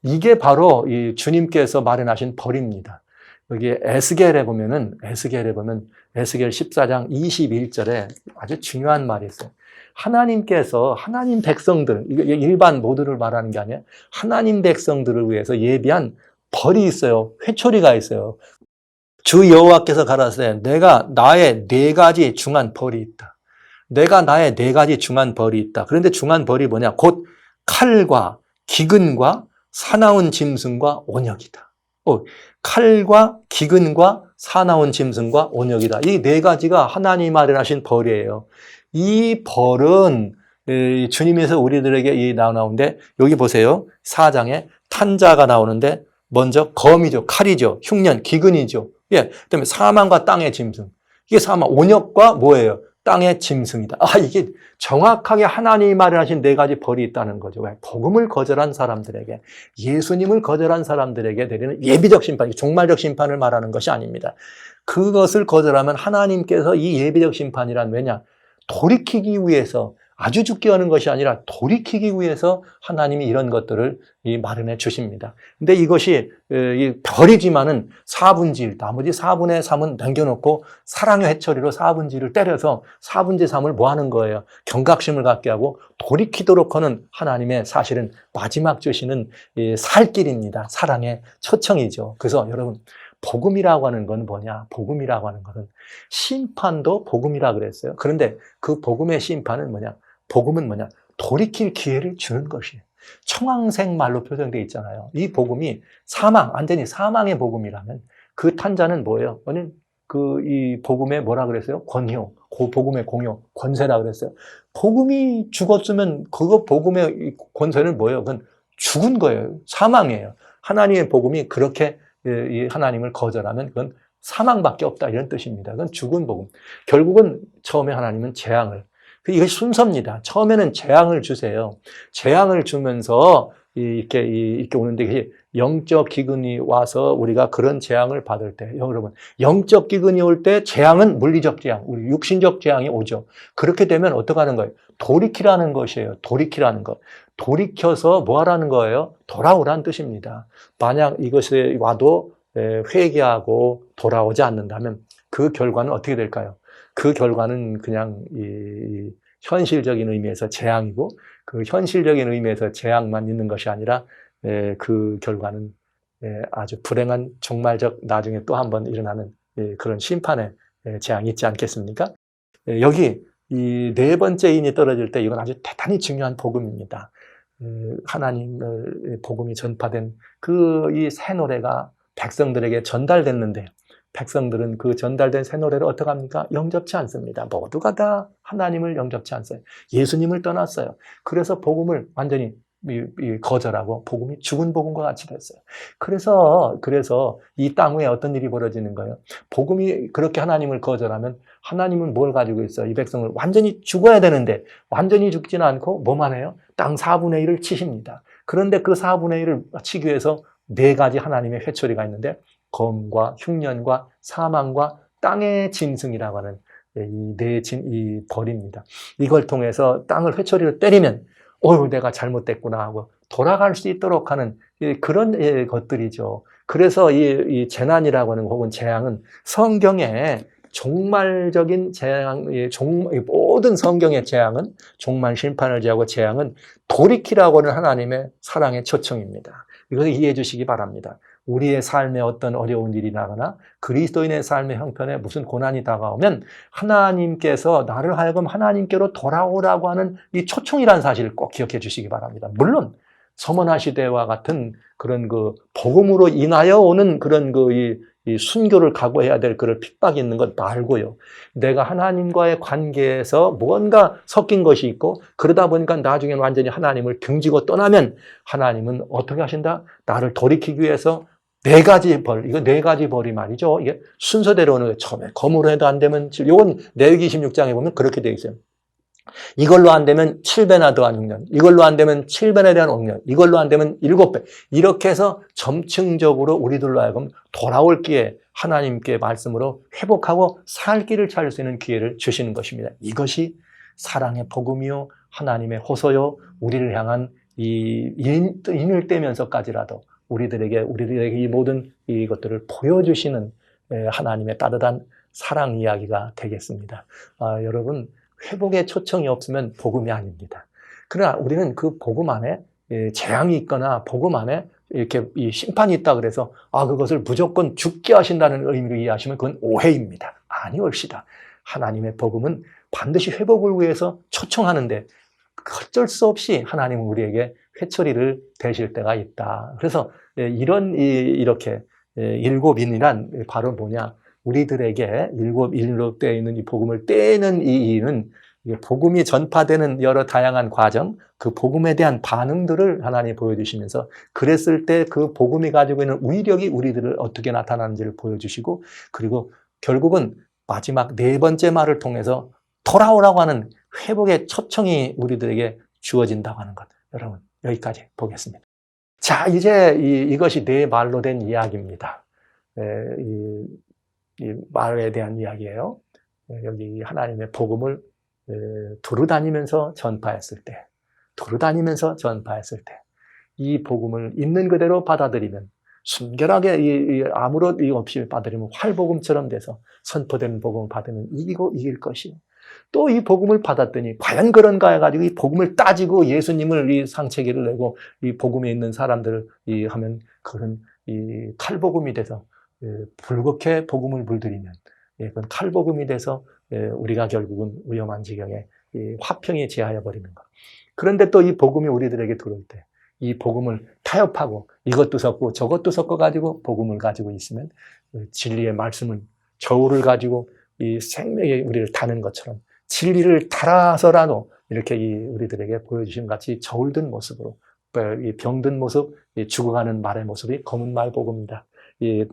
이게 바로 이 주님께서 마련하신 벌입니다. 여기 에스겔에 보면 에스겔 14장 21절에 아주 중요한 말이 있어요. 하나님께서 하나님 백성들, 일반 모두를 말하는 게 아니라 하나님 백성들을 위해서 예비한 벌이 있어요. 회초리가 있어요. 주 여호와께서 가라사대 내가 나의 4가지 중한 벌이 있다. 내가 나의 4가지 중한 벌이 있다. 그런데 중한 벌이 뭐냐? 곧 칼과 기근과 사나운 짐승과 온역이다. 칼과 기근과 사나운 짐승과 온역이다. 이 4가지가 하나님 마련하신 벌이에요. 이 벌은 주님에서 우리들에게 나오는데 여기 보세요. 4장에 탄자가 나오는데 먼저 검이죠. 칼이죠. 흉년, 기근이죠. 그다음에 사망과 땅의 짐승. 이게 사망, 온역과 뭐예요? 땅의 짐승이다. 이게 정확하게 하나님이 마련하신 4가지 벌이 있다는 거죠. 왜? 복음을 거절한 사람들에게, 예수님을 거절한 사람들에게 내리는 예비적 심판, 종말적 심판을 말하는 것이 아닙니다. 그것을 거절하면 하나님께서 이 예비적 심판이란 왜냐? 돌이키기 위해서, 아주 죽게 하는 것이 아니라 돌이키기 위해서 하나님이 이런 것들을 마련해 주십니다. 근데 이것이 별이지만은 4분의 1, 나머지 4분의 3은 남겨놓고 사랑의 회초리로 4분의 1을 때려서 4분의 3을 뭐 하는 거예요? 경각심을 갖게 하고 돌이키도록 하는 하나님의 사실은 마지막 주시는 살 길입니다. 사랑의 초청이죠. 그래서 여러분, 복음이라고 하는 건 뭐냐? 복음이라고 하는 것은 심판도 복음이라 그랬어요. 그런데 그 복음의 심판은 뭐냐? 복음은 뭐냐? 돌이킬 기회를 주는 것이에요. 청황색 말로 표현되어 있잖아요. 이 복음이 사망, 완전히 사망의 복음이라면 그 탄자는 뭐예요? 이 복음의 뭐라 그랬어요? 권효, 복음의 공효, 권세라 그랬어요. 복음이 죽었으면 그거 복음의 이 권세는 뭐예요? 그건 죽은 거예요. 사망이에요. 하나님의 복음이 그렇게 이 하나님을 거절하면 그건 사망밖에 없다 이런 뜻입니다. 그건 죽은 복음. 결국은 처음에 하나님은 재앙을, 이것이 순서입니다. 처음에는 재앙을 주세요. 재앙을 주면서 이렇게 오는데 이게 영적 기근이 와서 우리가 그런 재앙을 받을 때, 여러분, 영적 기근이 올 때 재앙은 물리적 재앙, 우리 육신적 재앙이 오죠. 그렇게 되면 어떻게 하는 거예요? 돌이키라는 것이에요. 돌이키라는 것. 돌이켜서 뭐 하라는 거예요? 돌아오라는 뜻입니다. 만약 이것이 와도 회개하고 돌아오지 않는다면 그 결과는 어떻게 될까요? 그 결과는 그냥 이 현실적인 의미에서 재앙이고, 그 현실적인 의미에서 재앙만 있는 것이 아니라 그 결과는 아주 불행한 종말적 나중에 또 한 번 일어나는 그런 심판의 재앙이 있지 않겠습니까? 여기 이 네 번째 인이 떨어질 때 이건 아주 대단히 중요한 복음입니다. 하나님의 복음이 전파된 이 새 노래가 백성들에게 전달됐는데 백성들은 그 전달된 새 노래를 어떻게 합니까? 영접치 않습니다. 모두가 다 하나님을 영접치 않어요. 예수님을 떠났어요. 그래서 복음을 완전히 거절하고 복음이 죽은 복음과 같이 됐어요. 그래서 이 땅 위에 어떤 일이 벌어지는 거예요? 복음이 그렇게 하나님을 거절하면 하나님은 뭘 가지고 있어요? 이 백성을 완전히 죽어야 되는데 완전히 죽지는 않고 뭐만 해요? 땅 4분의 1을 치십니다. 그런데 그 4분의 1을 치기 위해서 네 가지 하나님의 회초리가 있는데 검과 흉년과 사망과 땅의 짐승이라고 하는 이 벌입니다. 이걸 통해서 땅을 회초리를 때리면 내가 잘못됐구나 하고 돌아갈 수 있도록 하는 그런 것들이죠. 그래서 이 재난이라고 하는 혹은 재앙은 성경의 종말적인 재앙, 모든 성경의 재앙은 종말 심판을 지하고 재앙은 돌이키라고 하는 하나님의 사랑의 초청입니다. 이것을 이해해 주시기 바랍니다. 우리의 삶에 어떤 어려운 일이 나거나 그리스도인의 삶의 형편에 무슨 고난이 다가오면 하나님께서 나를 하여금 하나님께로 돌아오라고 하는 이 초청이라는 사실을 꼭 기억해 주시기 바랍니다. 물론 서머나 시대와 같은 그런 복음으로 인하여 오는 그런 이 순교를 각오해야 될 그런 핍박이 있는 것 말고요. 내가 하나님과의 관계에서 뭔가 섞인 것이 있고 그러다 보니까 나중에 완전히 하나님을 등지고 떠나면 하나님은 어떻게 하신다? 나를 돌이키기 위해서 네 가지 벌, 이거 네 가지 벌이 말이죠. 이게 순서대로 오는 처음에 검으로 해도 안 되면 이건 레위기 26장에 보면 그렇게 되어 있어요. 이걸로 안 되면 7배나 더한 흉년, 이걸로 안 되면 7배에 대한 옥년, 이걸로 안 되면 7배. 이렇게 해서 점층적으로 우리들로 하여금 돌아올 기회, 하나님께 말씀으로 회복하고 살 길을 찾을 수 있는 기회를 주시는 것입니다. 이것이 사랑의 복음이요, 하나님의 호소요, 우리를 향한 이 인을 떼면서까지라도 우리들에게 이 모든 이것들을 보여주시는 하나님의 따뜻한 사랑 이야기가 되겠습니다. 여러분, 회복의 초청이 없으면 복음이 아닙니다. 그러나 우리는 그 복음 안에 재앙이 있거나 복음 안에 이렇게 이 심판이 있다 그래서 그것을 무조건 죽게 하신다는 의미로 이해하시면 그건 오해입니다. 아니올시다. 하나님의 복음은 반드시 회복을 위해서 초청하는데 어쩔 수 없이 하나님은 우리에게 회초리를 대실 때가 있다. 그래서 이렇게 일곱인이란 바로 뭐냐? 우리들에게 일곱 되어 있는 이 복음을 떼는 이 일은 복음이 전파되는 여러 다양한 과정, 그 복음에 대한 반응들을 하나님이 보여주시면서 그랬을 때 그 복음이 가지고 있는 위력이 우리들을 어떻게 나타나는지를 보여주시고 그리고 결국은 마지막 네 번째 말을 통해서 돌아오라고 하는 회복의 초청이 우리들에게 주어진다고 하는 것. 여러분, 여기까지 보겠습니다. 자, 이제 이것이 네 말로 된 이야기입니다. 이 말에 대한 이야기예요. 여기 하나님의 복음을 두루다니면서 전파했을 때, 이 복음을 있는 그대로 받아들이면 순결하게 아무런 이유 없이 받아들이면 활복음처럼 돼서 선포되는 복음을 받으면 이기고 이길 것이요. 또 이 복음을 받았더니 과연 그런가 해가지고 이 복음을 따지고 예수님을 이 상체기를 내고 이 복음에 있는 사람들을 하면 그런 이 칼복음이 돼서 불극해 복음을 물들이면 그건 칼복음이 돼서 우리가 결국은 위험한 지경에 화평에 제하여 버리는 것. 그런데 또 이 복음이 우리들에게 들어올 때 이 복음을 타협하고 이것도 섞고 저것도 섞어가지고 복음을 가지고 있으면 진리의 말씀은 저울을 가지고 이 생명의 우리를 다는 것처럼 진리를 달아서라도 이렇게 우리들에게 보여주신 같이 저울 든 모습으로 이 병든 모습, 이 죽어가는 말의 모습이 검은 말복음이다. 이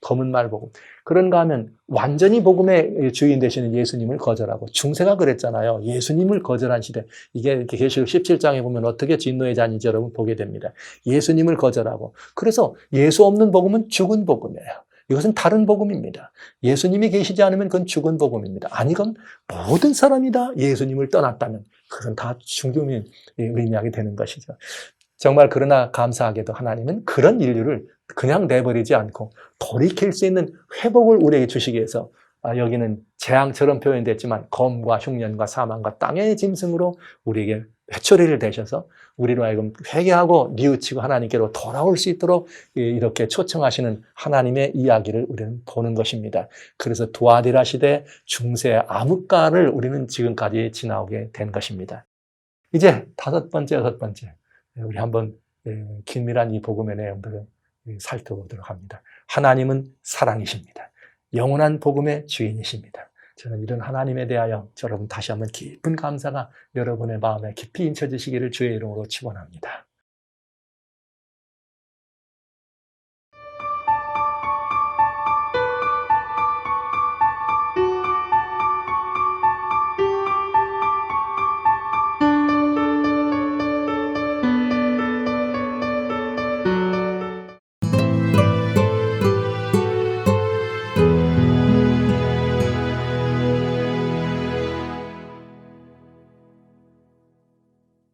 검은 말복음. 그런가 하면 완전히 복음의 주인 되시는 예수님을 거절하고, 중세가 그랬잖아요. 예수님을 거절한 시대. 이게 계시록 17장에 보면 어떻게 진노의 잔인지 여러분 보게 됩니다. 예수님을 거절하고. 그래서 예수 없는 복음은 죽은 복음이에요. 이것은 다른 복음입니다. 예수님이 계시지 않으면 그건 죽은 복음입니다. 아니, 그건 모든 사람이 다 예수님을 떠났다면 그건 다 죽음이 의미하게 되는 것이죠. 정말 그러나 감사하게도 하나님은 그런 인류를 그냥 내버리지 않고 돌이킬 수 있는 회복을 우리에게 주시기 위해서, 여기는 재앙처럼 표현됐지만 검과 흉년과 사망과 땅의 짐승으로 우리에게 회초리를 대셔서 우리로 하여금 회개하고 뉘우치고 하나님께로 돌아올 수 있도록 이렇게 초청하시는 하나님의 이야기를 우리는 보는 것입니다. 그래서 두아디라 시대 중세 암흑가를 우리는 지금까지 지나오게 된 것입니다. 이제 다섯 번째, 여섯 번째, 우리 한번 긴밀한 이 복음의 내용들을 살펴보도록 합니다. 하나님은 사랑이십니다. 영원한 복음의 주인이십니다. 저는 이런 하나님에 대하여 여러분 다시 한번 깊은 감사가 여러분의 마음에 깊이 인쳐지시기를 주의 이름으로 축원합니다.